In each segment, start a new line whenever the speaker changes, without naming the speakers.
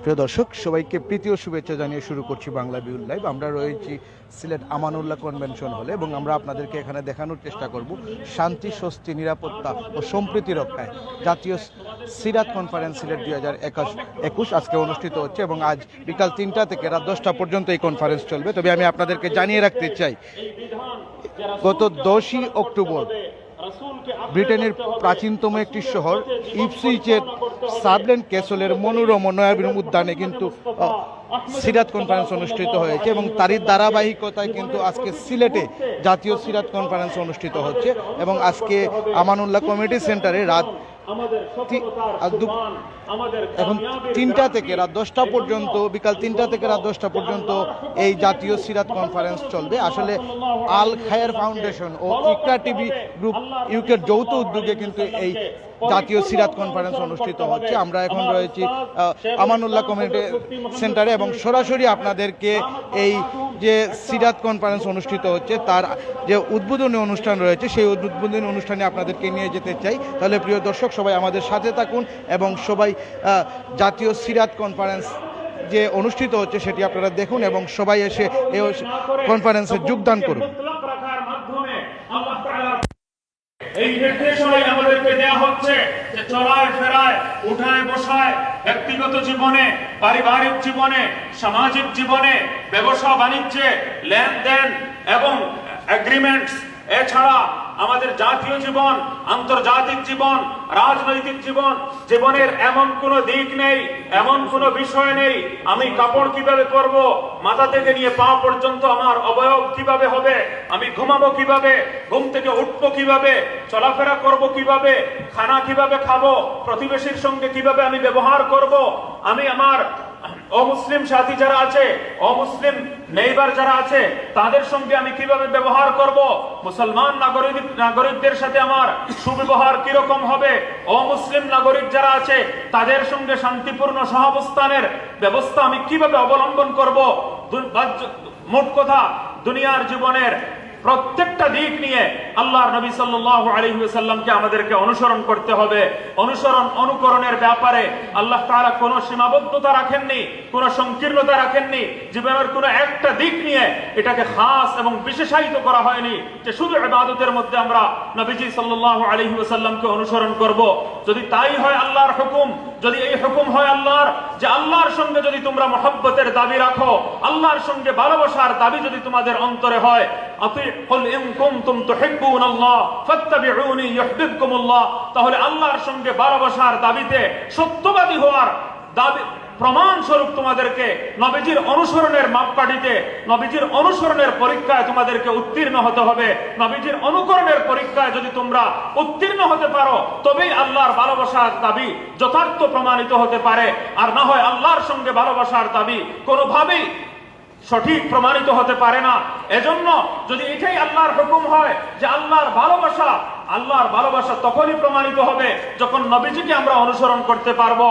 প্রিয় দর্শক, সবাইকে প্রীতি ও শুভেচ্ছা জানিয়ে শুরু করছি বাংলা ভিউ লাইভ। আমরা রয়েছি সিলেট আমানুল্লাহ কনভেনশন হলে এবং আমরা আপনাদেরকে এখানে দেখানোর চেষ্টা করব শান্তি, স্বস্তি, নিরাপত্তা ও সম্প্রীতি রক্ষায় জাতীয় সিরাত কনফারেন্স সিলেট 2021 আজকে অনুষ্ঠিত হচ্ছে এবং আজ বিকাল 3টা থেকে রাত 10টা পর্যন্ত এই কনফারেন্স চলবে। তবে আমি আপনাদেরকে জানিয়ে রাখতে চাই, গত 10ই অক্টোবর ব্রিটেনের প্রাচীনতম একটি শহর ইপসুইচের সাবলেন্ড ক্যাসলের মনোরম নয়াবিন উদ্যানে কিন্তু সিরাত কনফারেন্স অনুষ্ঠিত হয়েছে এবং তারই ধারাবাহিকতায় কিন্তু আজকে সিলেটে জাতীয় সিরাত কনফারেন্স অনুষ্ঠিত হচ্ছে এবং আজকে আমানুল্লাহ কমিউনিটি সেন্টারে রাত এখন 3টা থেকে রাত 10টা পর্যন্ত, বিকাল 3টা থেকে রাত 10টা পর্যন্ত এই জাতীয় সিরাত কনফারেন্স চলবে। আসলে আল খায়ের ফাউন্ডেশন ও ইকরা টিভি গ্রুপ ইউকের যৌথ উদ্যোগে কিন্তু এই জাতীয় সিরাত কনফারেন্স অনুষ্ঠিত হচ্ছে। আমরা এখন রয়েছি আমানুল্লাহ কমিউনিটি সেন্টারে এবং সরাসরি আপনাদেরকে এই যে সিরাত কনফারেন্স অনুষ্ঠিত হচ্ছে তার যে উদ্বোধনী অনুষ্ঠান রয়েছে সেই উদ্বোধনী অনুষ্ঠানে আপনাদেরকে নিয়ে যেতে চাই। তাহলে প্রিয় দর্শক, সবাই আমাদের সাথে থাকুন এবং সবাই জাতীয় সিরাত কনফারেন্স যে অনুষ্ঠিত হচ্ছে সেটি আপনারা দেখুন এবং সবাই এসে এই কনফারেন্সে যোগদান করুন।
এই নির্দেশনাই আমাদেরকে দেওয়া হচ্ছে যে চলায় ফেরায়, উঠায় বসায়, ব্যক্তিগত জীবনে, পারিবারিক জীবনে, সামাজিক জীবনে, ব্যবসা বাণিজ্যে, লেনদেন এবং এগ্রিমেন্টস, এছাড়া আমাদের জাতীয় জীবন, আন্তর্জাতিক জীবন, রাজনৈতিক জীবন, জীবনের এমন কোনো দিক নেই, এমন কোনো বিষয় নেই আমি কাপড় কিভাবে পরব, মাথা থেকে নিয়ে পা পর্যন্ত আমার অবয়ব কিভাবে হবে, আমি ঘুমাবো কিভাবে, ঘুম থেকে উঠবো কিভাবে, চলাফেরা করব কিভাবে, খানা কিভাবে খাবো, প্রতিবেশীর সঙ্গে কিভাবে আমি ব্যবহার করব, আমি আমার অমুসলিম সাথী যারা আছে, অমুসলিম নেইবার যারা আছে তাদের সঙ্গে আমি কিভাবে ব্যবহার করব, মুসলমান নাগরিকদের সাথে আমার সুব্যবহার কিরকম হবে, অমুসলিম নাগরিক যারা আছে তাদের সঙ্গে শান্তিপূর্ণ সহাবস্থানের ব্যবস্থা আমি কিভাবে অবলম্বন করব। মোট কথা, দুনিয়ার জীবনের প্রত্যেকটা দিক নিয়ে আল্লাহর নবী সাল্লাল্লাহু আলাইহি ওয়াসাল্লামকে আমাদেরকে অনুসরণ করতে হবে। অনুকরণের ব্যাপারে আল্লাহ তাআলা কোনো সীমাবদ্ধতা রাখেননি, কোনো সংকীর্ণতা রাখেননি। জীবনের কোনো একটা দিক নিয়ে এটাকে খাস এবং বিশেষায়িত করা হয়নি যে শুধু ইবাদতের মধ্যে আমরা নবীজি সাল্লাল্লাহু আলাইহি ওয়াসাল্লামকে অনুসরণ করব। যদি তাই হয় আল্লাহর হুকুম, যদি এই হুকুম হয় আল্লাহর যে আল্লাহর সঙ্গে যদি তোমরা মহব্বতের দাবি রাখো, আল্লাহর সঙ্গে ভালোবাসার দাবি যদি তোমাদের অন্তরে হয়, قل إن كنتم تحبون الله فاتبعوني يحببكم الله, তাহলে আল্লাহর সঙ্গে ভালোবাসার দাবিতে সত্যবাদী হওয়ার দাবি প্রমাণ স্বরূপ তোমাদেরকে নবীজির অনুসরণের মাপকাঠিতে, নবীজির অনুসরণের পরীক্ষায় তোমাদেরকে উত্তীর্ণ হতে হবে। নবীজির অনুকরণের পরীক্ষায় যদি তোমরা উত্তীর্ণ হতে পারো তবেই আল্লাহর ভালোবাসার দাবি যথার্থ প্রমাণিত হতে পারে, আর না হয় আল্লাহর সঙ্গে ভালোবাসার দাবি কোনোভাবেই সঠিক প্রমাণিত হতে পারে না। এজন্য যদি এটাই আল্লাহর হুকুম হয় যে আল্লাহর ভালোবাসা তখনই প্রমাণিত হবে যখন নবীজিকে আমরা অনুসরণ করতে পারবো।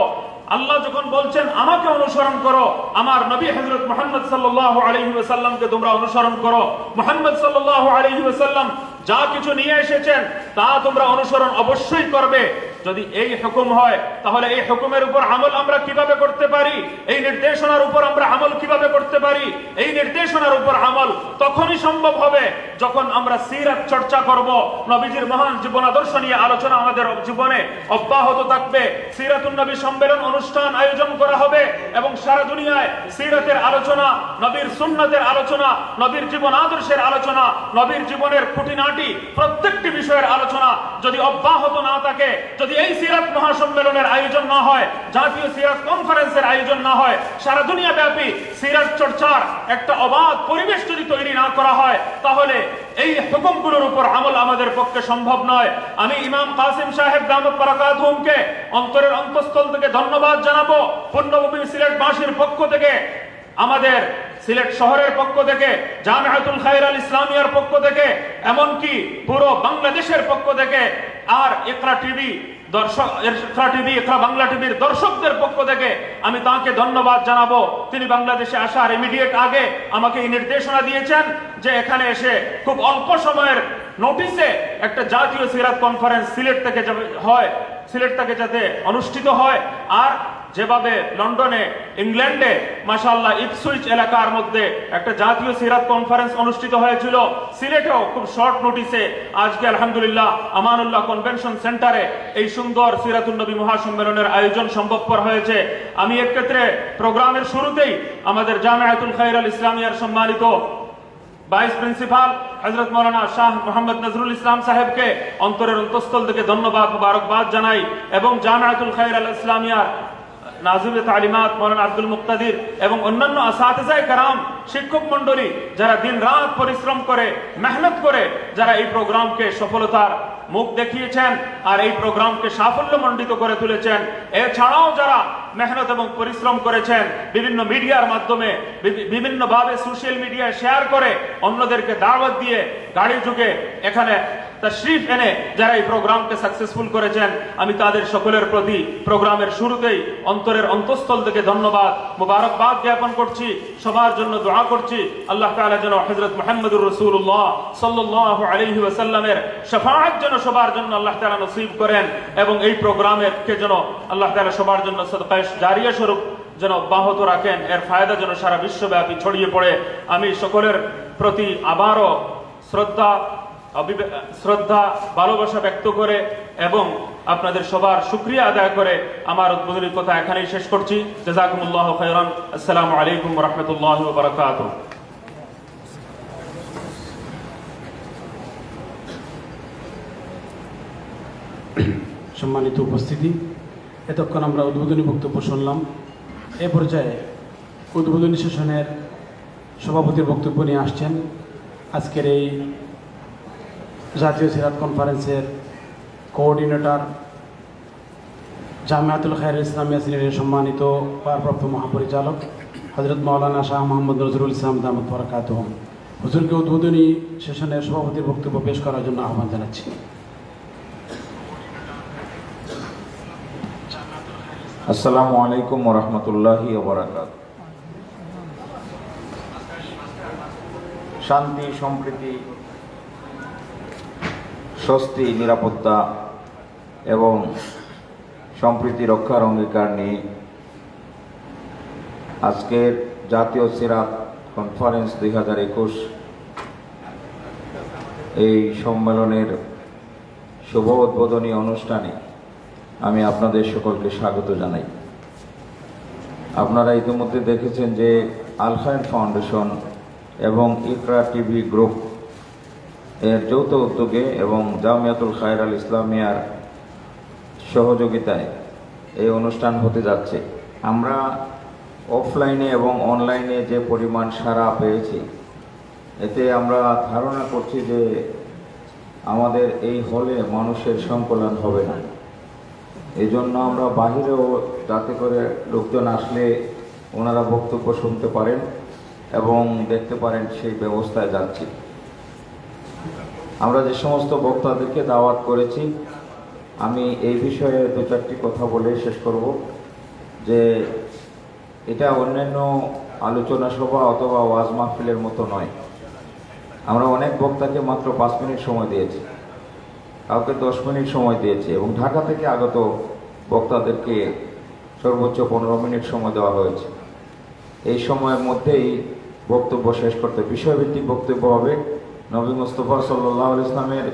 আল্লাহ যখন বলছেন আমাকে অনুসরণ করো, আমার নবী হযরত মুহাম্মদ সাল্লাল্লাহু আলাইহি ওয়াসাল্লামকে তোমরা অনুসরণ করো, মুহাম্মদ সাল্লাল্লাহু আলাইহি ওয়াসাল্লাম যা কিছু নিয়ে এসেছেন তা তোমরা অনুসরণ অবশ্যই করবে। যদি এই হুকুম হয় তাহলে এই হুকুমের উপর আমল আমরা কিভাবে করতে পারি, এই নির্দেশনার উপর আমরা আমল কিভাবে করতে পারি, এই নির্দেশনার উপর আমল তখনই সম্ভব হবে যখন আমরা সিরাত চর্চা করব। নবীজির মহান জীবন আদর্শ নিয়ে আলোচনা আমাদের জীবনে অব্যাহত থাকবে। সিরাতুন নবী সম্মেলন অনুষ্ঠান আয়োজন করা হবে এবং সারা দুনিয়ায় সিরাতের আলোচনা, নবীর সুন্নাতের আলোচনা, নবীর জীবন আদর্শের আলোচনা, নবীর জীবনের খুঁটিনাটি প্রত্যেকটি বিষয়ের আলোচনা যদি অব্যাহত না থাকে, যদি এই সিরাত মহাসম্মেলনের আয়োজন না হয়, জাতীয় সিরাত কনফারেন্সের আয়োজন না হয়, সারা দুনিয়া ব্যাপী সিরাত চর্চার একটা অবাধ পরিবেশ যদি তৈরি না করা হয়, তাহলে এই হুকুমগুলোর উপর আমল আমাদের পক্ষে সম্ভব নয়। আমি ইমাম কাসিম সাহেব দামাত বারাকাতুহুমকে অন্তরের অন্তঃস্থল থেকে ধন্যবাদ জানাবো। পুণ্যভূমি সিলেটবাসীর পক্ষ থেকে, আমাদের সিলেট শহরের পক্ষ থেকে, জামিআতুল খায়র আল ইসলামিয়ার পক্ষ থেকে, এমনকি পুরো বাংলাদেশের পক্ষ থেকে, আর ইকরা টিভি ইকরা বাংলা টিভির দর্শকদের পক্ষ থেকে আমি তাকে ধন্যবাদ জানাবো। তিনি বাংলাদেশে আসার ইমিডিয়েট আগে আমাকে এই নির্দেশনা দিয়েছেন যে এখানে এসে খুব অল্প সময়ের নোটিসে একটা জাতীয় সিরাত কনফারেন্স সিলেট থেকে যাতে অনুষ্ঠিত হয়, আর যেভাবে লন্ডনে, ইংল্যান্ডে মাশাআল্লাহ ইপসুইচ এলাকার মধ্যে একটা জাতীয় সিরাত কনফারেন্স অনুষ্ঠিত হয়েছিল, সিলেটেও খুব শর্ট নোটিসে আজকে আলহামদুলিল্লাহ আমানুল্লাহ কনভেনশন সেন্টারে এই সুন্দর সিরাতুন নবী মহাসম্মেলনের আয়োজন সম্ভবপর হয়েছে। আমি এক্ষেত্রে প্রোগ্রামের শুরুতেই আমাদের জামিয়াতুল খায়র আল ইসলামিয়ার সম্মানিত ভাইস প্রিন্সিপাল হযরত মাওলানা শাহ মোহাম্মদ নজরুল ইসলাম সাহেবকে অন্তরের অন্তঃস্থল থেকে ধন্যবাদ মুবারকবাদ জানাই, এবং জামিয়াতুল খায়র আল ইসলামিয়ার নাজিবে তালিমাত মাওলানা আব্দুল মুক্তাদির এবং অন্যান্য আসাতিজায়ে কেরাম, শিক্ষক মণ্ডলী যারা দিন রাত পরিশ্রম করে মেহনত করে যারা এই প্রোগ্রামকে সফলতার মুখ দেখিয়েছেন আর এই প্রোগ্রামকে সাফল্যমণ্ডিত করে তুলেছেন। এছাড়াও যারা মেহনত এবং পরিশ্রম করেছেন বিভিন্ন মিডিয়ার মাধ্যমে, বিভিন্নভাবে সোশ্যাল মিডিয়ায় শেয়ার করে অন্যদেরকে দাওয়াত দিয়ে গাড়ি যুগে এখানে তশরিফ এনে যারা এই প্রোগ্রামকে সাকসেসফুল করেছেন, আমি তাদের সকলের প্রতি প্রোগ্রামের শুরুতেই অন্তরের অন্তঃস্থল থেকে ধন্যবাদ মুবারকবাদ জ্ঞাপন করছি। সবার জন্য দোয়া করছি আল্লাহ তাআলা যেন হযরত মুহাম্মদুর রাসূলুল্লাহ সাল্লাল্লাহু আলাইহি ওয়াসাল্লামের শাফাআত যেন সবার জন্য আল্লাহ তাআলা নসিব করেন, এবং এই প্রোগ্রামের কে যেন আল্লাহ তাআলা সবার জন্য সদকায়ে জারিয়া স্বরূপ যেন অব্যাহত রাখেন, এর ফায়দা যেন সারা বিশ্বব্যাপী ছড়িয়ে পড়ে। আমি সকলের প্রতি আবারও শ্রদ্ধা ভালোবাসা ব্যক্ত করে এবং আপনাদের সবার শুকরিয়া আদায় করে আমার উদ্বোধনী কথা এখানেই শেষ করছি। জাযাকুমুল্লাহু খায়রান। আসসালামু আলাইকুম ওয়া রাহমাতুল্লাহি ওয়া বারাকাতুহু।
সম্মানিত উপস্থিতি, এতক্ষণ আমরা উদ্বোধনী বক্তব্য শুনলাম। এ পর্যায়ে উদ্বোধনী সেশনের সভাপতির বক্তব্য নিয়ে আসছেন আজকের এই জাতীয় সিরাত কনফারেন্সের কোঅর্ডিনেটর জামিয়াতুল খায়র ইসলামিয়া সিলেটের সম্মানিত ভারপ্রাপ্ত মহাপরিচালক হযরত মাওলানা শাহ মোহাম্মদ নজরুল ইসলাম দামাত বরকাতুহু। হুজুরকে উদ্বোধনী সেশনের সভাপতির বক্তব্য পেশ করার জন্য আহ্বান জানাচ্ছি।
আসসালামু আলাইকুম ওয়া রাহমাতুল্লাহি ওয়া বারাকাতুহু। শান্তি, সম্প্রীতি, স্বস্তি, নিরাপত্তা এবং সম্প্রীতি রক্ষার অঙ্গীকার নিয়ে আজকের জাতীয় সিরাত কনফারেন্স 2021 এই সম্মেলনের শুভ উদ্বোধনী অনুষ্ঠানে আমি আপনাদের সকলকে স্বাগত জানাই। আপনারা ইতিমধ্যে দেখেছেন যে আল খায়র ফাউন্ডেশন এবং ইকরা টিভি গ্রুপ এর যৌথ উদ্যোগে এবং জামিয়াতুল খায়র আল ইসলামিয়ার সহযোগিতায় এই অনুষ্ঠান হতে যাচ্ছে। আমরা অফলাইনে এবং অনলাইনে যে পরিমাণ সাড়া পেয়েছি, এতে আমরা ধারণা করছি যে আমাদের এই হলে মানুষের সংকলন হবে না। এই জন্য আমরা বাহিরেও যাতে করে লোকজন আসলে ওনারা বক্তব্য শুনতে পারেন এবং দেখতে পারেন সেই ব্যবস্থায় যাচ্ছি। আমরা যে সমস্ত বক্তাদেরকে দাওয়াত করেছি, আমি এই বিষয়ে দু চারটি কথা বলে শেষ করব যে এটা অন্যান্য আলোচনা সভা অথবা ওয়াজ মাহফিলের মতো নয়। আমরা অনেক বক্তাকে মাত্র 5 মিনিট সময় দিয়েছি, কাউকে 10 মিনিট সময় দিয়েছি, এবং ঢাকা থেকে আগত বক্তাদেরকে সর্বোচ্চ 15 মিনিট সময় দেওয়া হয়েছে। এই সময়ের মধ্যেই বক্তব্য শেষ করতে, বিষয়ভিত্তিক বক্তব্য হবে। নবী মুস্তাফা সাল্লাল্লাহু আলাইহি ইসলামের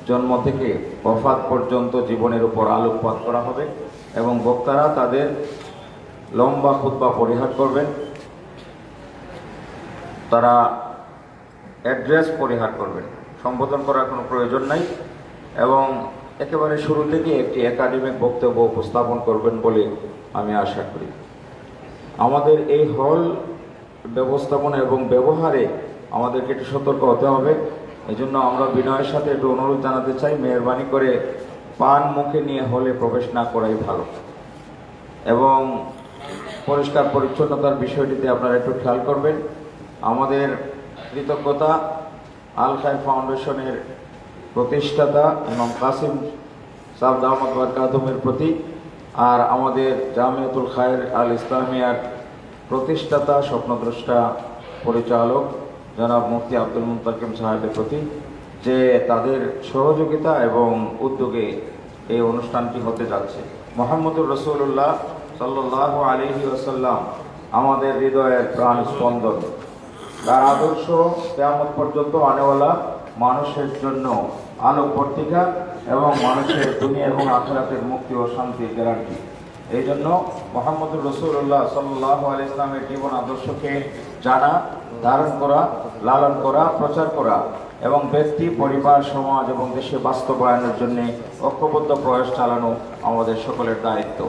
জন্ম থেকে ওফাত পর্যন্ত জীবনের উপর আলোকপাত করা হবে এবং বক্তারা তাদের লম্বা খুতবা পরিহার করবেন, তারা অ্যাড্রেস পরিহার করবেন, সম্বোধন করার কোনো প্রয়োজন নাই, এবং একেবারে শুরু থেকে একটি একাডেমিক বক্তব্য উপস্থাপন করবেন বলে আমি আশা করি। আমাদের এই হল ব্যবস্থাপনা এবং ব্যবহারে আমাদেরকে একটু সতর্ক হতে হবে। এই জন্য আমরা বিনয়ের সাথে একটু অনুরোধ জানাতে চাই, মেহরবানি করে পান মুখে নিয়ে হলে প্রবেশ না করাই ভালো, এবং পরিষ্কার পরিচ্ছন্নতার বিষয়টিতে আপনারা একটু খেয়াল করবেন। আমাদের কৃতজ্ঞতা আল খায়র ফাউন্ডেশনের প্রতিষ্ঠাতা ইমাম কাসিম সাহেব দামাত বরকাতুহুর প্রতি, আর আমাদের জামিয়াতুল খায়র আল ইসলামিয়ার প্রতিষ্ঠাতা স্বপ্নদ্রষ্টা পরিচালক জনাব মুফতি আব্দুল মুন্তাকিম সাহেবের প্রতি, যে তাদের সহযোগিতা এবং উদ্যোগে এই অনুষ্ঠানটি হতে যাচ্ছে। মুহাম্মদুর রাসূলুল্লাহ সাল্লাল্লাহু আলাইহি ওয়াসাল্লাম আমাদের হৃদয়ের প্রাণ স্পন্দন। তার আদর্শ কিয়ামত পর্যন্ত আনেওয়ালা মানুষের জন্য আলোক পত্রিকা এবং মানুষের দুনিয়া এবং আখিরাতের মুক্তি ও শান্তির গ্যারান্টি। এই জন্য মুহাম্মদুর রাসূলুল্লাহ সাল্লাল্লাহু আলাইহি ইসলামের জীবন আদর্শকে জানা, ধারণ করা, লালন করা, প্রচার করা এবং ব্যক্তি, পরিবার, সমাজ এবং দেশে বাস্তবায়নের জন্য ঐক্যবদ্ধ প্রয়াস চালানো আমাদের সকলের দায়িত্ব।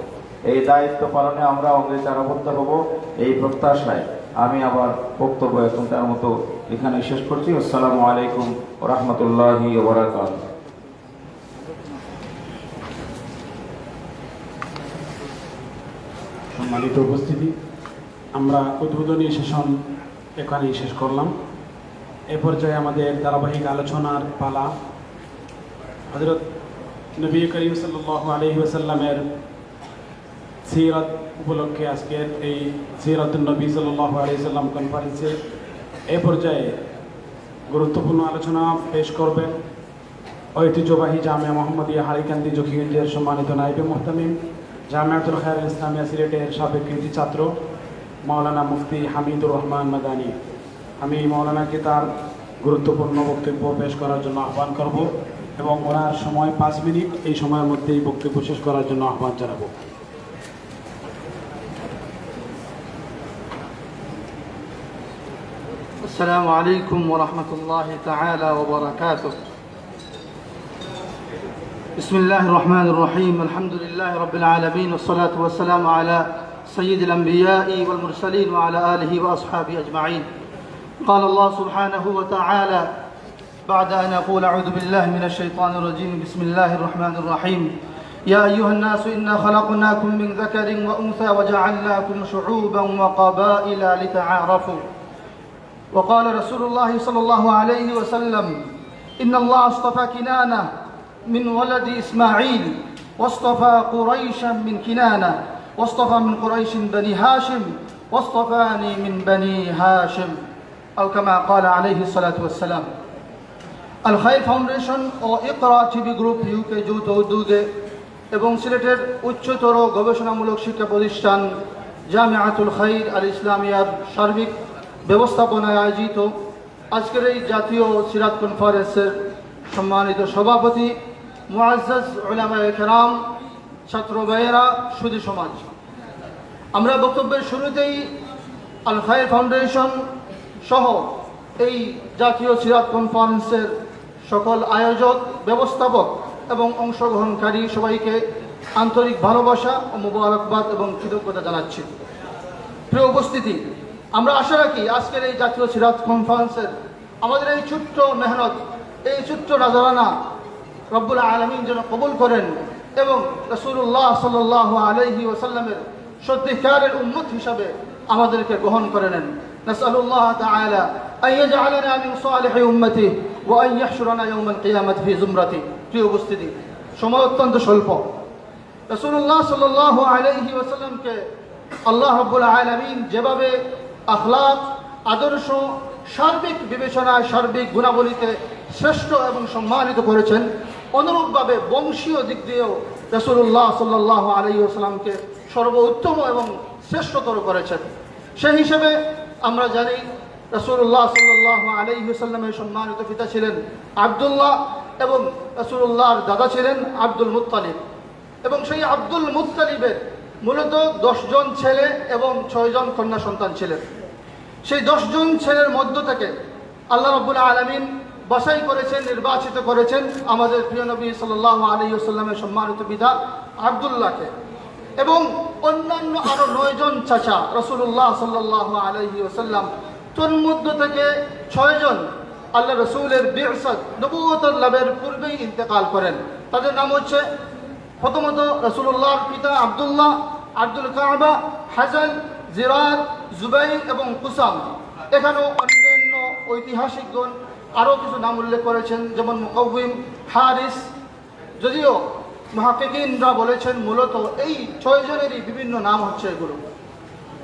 এই দায়িত্ব পালনে আমরা অঙ্গীকারবদ্ধ হব, এই প্রত্যাশায় আমি আমার বক্তব্য এখনকার মতো এখানে শেষ করছি। আসসালামু আলাইকুম ওয়া রাহমাতুল্লাহি ওয়া বারাকাতুহু।
সম্মানিত উপস্থিতি, আমরা উদ্বোধনী সেশন এখানেই শেষ করলাম। এ পর্যায়ে আমাদের ধারাবাহিক আলোচনার পালা। হযরত নবী করিম সাল্লাল্লাহু আলাইহি ওয়াসাল্লামের সিরাত উপলক্ষে আজকের এই সিরাতুন নবী সাল্লাল্লাহু আলাইহি ওয়াসাল্লাম কনফারেন্সে এ পর্যায়ে গুরুত্বপূর্ণ আলোচনা পেশ করবেন ঐতিহ্যবাহী জামিয়া মোহাম্মদিয়া হাড়িকান্দি জকিগঞ্জের সম্মানিত নায়েবে মুহতামিম, জামিয়াতুল খায়রুল ইসলামিয়া সিলেটের সাবেক কৃতি ছাত্র মাওলানা মুফতি হামিদুর রহমান মাদানী। আমি মাওলানাকে তার গুরুত্বপূর্ণ বক্তব্য পেশ করার জন্য আহ্বান করব এবং ওনার সময় 5 মিনিট, এই সময়ের মধ্যেই বক্তব্য শেষ করার জন্য আহ্বান জানাবো।
السلام عليكم ورحمة الله تعالى وبركاته. بسم الله الرحمن الرحيم. الحمد لله رب العالمين، والصلاة والسلام على سيد الأنبياء والمرسلين وعلى آله وأصحابه أجمعين. قال الله سبحانه وتعالى بعد أن أقول أعوذ بالله من الشيطان الرجيم بسم الله الرحمن الرحيم. يا أيها الناس إنا خلقناكم من ذكر وأنثى وجعلناكم شعوبا وقبائل لتعارفوا. وقال رسول الله صلى الله عليه وسلم إن الله اصطفى كنانة من ولد إسماعيل واصطفى قريشا من كنانة واصطفى من قريش بني هاشم واصطفاني من بني هاشم أو كما قال عليه الصلاة والسلام. الخير ফাউন্ডেশন ও ইকরা টিভি গ্রুপ ইউকে যৌথ উদ্যোগে এবং সিলেটের উচ্চতর গবেষণামূলক শিক্ষা প্রতিষ্ঠান জামিয়াতুল খাইর আল ইসলামিয়ার সার্বিক ব্যবস্থাপনায় আয়োজিত আজকের এই জাতীয় সিরাত কনফারেন্সের সম্মানিত সভাপতি, মুআজ্জাজ উলামায়ে কেরাম, ছাত্র ভাইয়েরা, সুধী সমাজ, আমরা বক্তব্যের শুরুতেই আল খায়র ফাউন্ডেশন সহ এই জাতীয় সিরাত কনফারেন্সের সকল আয়োজক, ব্যবস্থাপক এবং অংশগ্রহণকারী সবাইকে আন্তরিক ভালোবাসা ও মোবারকবাদ এবং কৃতজ্ঞতা জানাচ্ছি। প্রিয় উপস্থিতি, আমরা আশা রাখি আজকের এই জাতীয় সিরাত কনফারেন্সের আমাদের এই ছোট্ট মেহনত, এই ছোট্ট নাজরানা রব্বুল আলামিন যেন কবুল করেন এবং রাসূলুল্লাহ সাল্লাল্লাহু আলাইহি ওয়াসাল্লামের সত্যিকারের উম্মত হিসাবে আমাদেরকে গ্রহণ করে নেন। নাসআলুল্লাহ তাআলা আন ইয়াজআলানা মিন সালিহি উম্মতিহি ওয়া আন ইয়াহশুরানা ইয়াওমাল কিয়ামাতি ফি যুমরাতিহি। প্রিয় উপস্থিতি, সময় অত্যন্ত স্বল্প। রাসূলুল্লাহ সাল্লাল্লাহু আলাইহি ওয়াসাল্লামকে আল্লাহ রাব্বুল আলামিন যেভাবে আখলাক, আদর্শ, সার্বিক বিবেচনায়, সার্বিক গুণাবলীতে শ্রেষ্ঠ এবং সম্মানিত করেছেন, অনুরূপভাবে বংশীয় দিক দিয়েও রাসূলুল্লাহ সাল্লাল্লাহু আলাইহি ওয়াসাল্লামকে সর্বোত্তম এবং শ্রেষ্ঠতর করেছেন। সেই হিসেবে আমরা জানি রাসূলুল্লাহ সাল্লাল্লাহু আলাইহি ওয়াসাল্লামের সম্মানিত পিতা ছিলেন আব্দুল্লাহ এবং রাসূলুল্লাহর দাদা ছিলেন আব্দুল মুত্তালিব, এবং সেই আব্দুল মুত্তালিবের মূলত 10 জন ছেলে এবং 6 জন কন্যা সন্তান ছিলেন। সেই 10 জন ছেলের মধ্য থেকে আল্লাহ রাব্বুল আলামিন বাছাই করেছেন, নির্বাচিত করেছেন আমাদের প্রিয় নবী সাল্লাল্লাহু আলাইহি ওয়াসাল্লামের সম্মানিত পিতা আব্দুল্লাহকে, এবং অন্যান্য আরো 9 জন চাচা রাসূলুল্লাহ সাল্লাল্লাহু আলাইহি ওয়াসাল্লাম। তন্মধ্য থেকে 6 জন আল্লাহ রাসূলের বি'সাত, নবুয়ত লাভের পূর্বেই ইন্তেকাল করেন। তাদের নাম হচ্ছে প্রথমত রাসূলুল্লাহর পিতা আব্দুল্লাহ, আব্দুল কাবা, হাজাল, জিরার, জুবাইর এবং কুসাম। এখানেও অন্যান্য ঐতিহাসিকগণ আরও কিছু নাম উল্লেখ করেছেন, যেমন মুকাউবিম, হারিস। যদিও মুহাক্কিকিনরা বলেছেন মূলত এই 6 জনেরই বিভিন্ন নাম হচ্ছে এগুলো।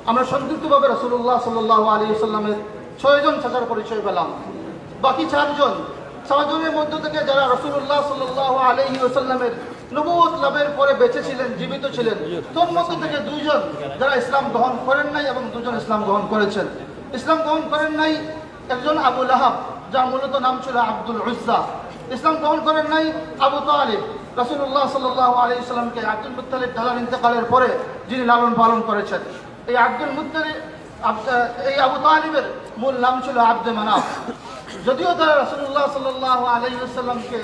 আমরা সংক্ষিপ্তভাবে রাসূলুল্লাহ সাল্লাল্লাহু আলাইহি ওয়াসাল্লামের 6 জন চাচার পরিচয় পেলাম। বাকি 4 জনের মধ্য থেকে যারা রাসূলুল্লাহ সাল্লাল্লাহু আলাইহি ওয়াসাল্লামের নবুয়ত লাভের পরে বেঁচে ছিলেন, জীবিত ছিলেন। তোর মধ্য থেকে দুইজন যারা ইসলাম গ্রহণ করেন নাই এবং দুজন ইসলাম গ্রহণ করেছেন। ইসলাম গ্রহণ করেন নাই একজন আবু লাহাব, যার মূলত নাম ছিল আব্দুল উজ্জা। ইসলাম গ্রহণ করেন নাই আবু তালিব, রাসূলুল্লাহ সাল্লাল্লাহু আলাইহি সাল্লামকে আব্দুল মুত্তালিব দাদার ইন্তেকালের পরে যিনি লালন পালন করেছেন। এই আব্দুল মুত্তালিব এই আবু তালিবের মূল নাম ছিল আব্দে মানাফ। যদিও তারা রাসূলুল্লাহ সাল্লাল্লাহু আলাইহি সাল্লামকে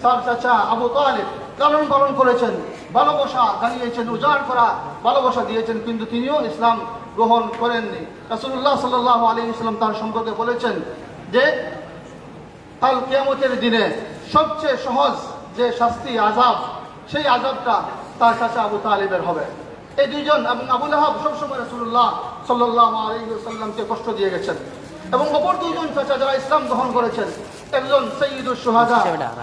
তার চাচা আবু তালিব লালন পালন করেছেন, ভালোবাসা জানিয়েছেন, উজাড় করা ভালোবাসা দিয়েছেন, কিন্তু তিনিও ইসলাম গ্রহণ করেননি। রাসূলুল্লাহ সাল্লাল্লাহু আলাইহি সাল্লাম তার সম্পর্কে বলেছেন যে কাল কিয়ামতের দিনে সবচেয়ে সহজ যে শাস্তি, আযাব, সেই আযাবটা তার চাচা আবু তালিবের হবে। এই দুইজন এবং আবু লাহাব সবসময় রাসূলুল্লাহ সাল্লাল্লাহু আলাইহি ওয়াসাল্লামকে কষ্ট দিয়ে গেছেন। এবং অপর দুইজন চাচা যারা ইসলাম গ্রহণ করেছেন, একজন সাইয়্যিদুশ শুহাদা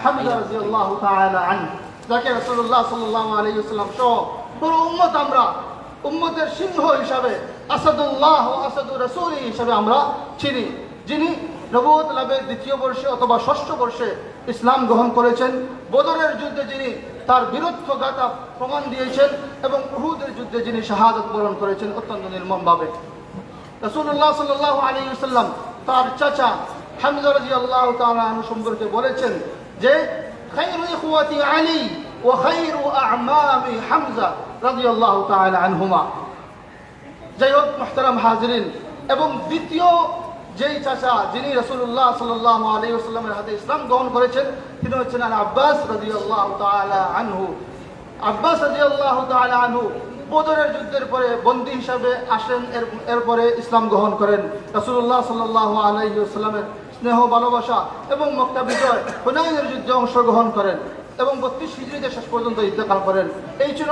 হামজা রাদিয়াল্লাহু তাআলা আনহু, যাকে রাসূলুল্লাহ সাল্লাল্লাহু আলাইহি ওয়াসাল্লাম সহ পুরো উম্মত আমরা উম্মতের সিংহ হিসাবে, আসাদুল্লাহ ও আসাদুর রাসূল হিসাবে আমরা চিনি, যিনি নবুয়ত লাভের দ্বিতীয় বর্ষে অথবা ষষ্ঠ বর্ষে ইসলাম গ্রহণ করেছেন। বদরের যুদ্ধে যিনি তার বীরত্বগাথা প্রমাণ দিয়েছেন এবং উহুদের যুদ্ধে যিনি শাহাদত বরণ করেছেন অত্যন্ত নির্মমভাবে। রাসূলুল্লাহ সাল্লাল্লাহু আলাইহি ওয়াসাল্লাম তার চাচা হামজা রাদিয়াল্লাহু তাআলা আনহু সম্পর্কে বলেছেন যে খায়রু ইখওয়াতি আলী ওয়া খায়রু আ'মামি হামজা রাদিয়াল্লাহু তাআলা আনহুমা। যাই হোক মুহতারাম হাজিরিন, এবং দ্বিতীয় যেই চাচা যিনি রাসূলুল্লাহ সাল্লাল্লাহু আলাইহি ওয়াসাল্লামের হাতে ইসলাম গ্রহণ করেছেন, তিনি হচ্ছেন আব্বাস রাদিয়াল্লাহু তাআলা আনহু। আব্বাস রাদিয়াল্লাহু তাআলা আনহু বদরের যুদ্ধের পরে বন্দী হিসাবে আসেন, এরপরে ইসলাম গ্রহণ করেন। রাসূলুল্লাহ সাল্লাল্লাহু আলাইহি ওয়াসাল্লামের স্নেহ, ভালোবাসা এবং মক্কা বিজয়, হুনাইনের যুদ্ধে অংশগ্রহণ করেন এবং 32 হিজরিতে শেষ পর্যন্ত ইন্তেকাল করেন। এই ছিল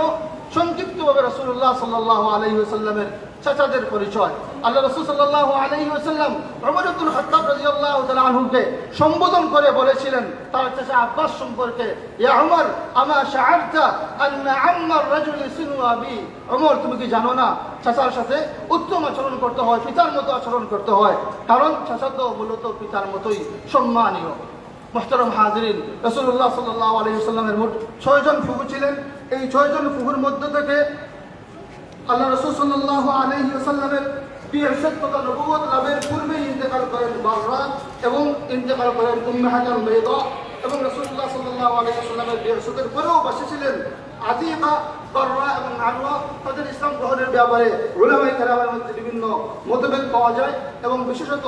সংক্ষিপ্তভাবে রাসূলুল্লাহ সাল্লাল্লাহু আলাইহি ওয়াসাল্লামের চাচাদের পরিচয়। আল্লাহ রাসূল সাল্লাল্লাহু আলাইহি ওয়াসাল্লাম ওমর ইবনুল খাত্তাব রাদিয়াল্লাহু তাআলা আনহুকে সম্বোধন করে বলেছিলেন তার চাচা আব্বাস সম্পর্কে, ইয়া উমর আমা শাআরতা আন্না আম্মার রাজুলি সিনু আবি। ওমর, তুমি কি জানো না চাচার সাথে উত্তম আচরণ করতে হয়, পিতার মতো আচরণ করতে হয়, কারণ চাচা তো মূলত পিতার মতোই সম্মানীয়। মুহতারাম হাজিরিন, রাসূলুল্লাহ সাল্লাল্লাহু আলাইহি ওয়াসাল্লামের মোট 6 জন ফুফু ছিলেন। এই 6 জন ফুফুর মধ্য থেকে আল্লাহ রাসূল সাল্লাল্লাহু আলাইহি ওয়াসাল্লামের বিআরসাত তথা নবুয়ত লাভের পূর্বেই ইন্তেকাল করেন বাররা এবং ইন্তেকাল করেন উম্মে হাকাম বাইদা, এবং রাসূলুল্লাহ সাল্লাল্লাহু আলাইহি ওয়াসাল্লামের বিআরসাতের পরেও বাঁচে ছিলেন আতিকা, বাররা এবং আনওয়া। তাদের ইসলাম গ্রহণের ব্যাপারে উলামায়ে কেরামের মধ্যে বিভিন্ন মতভেদ পাওয়া যায় এবং বিশেষত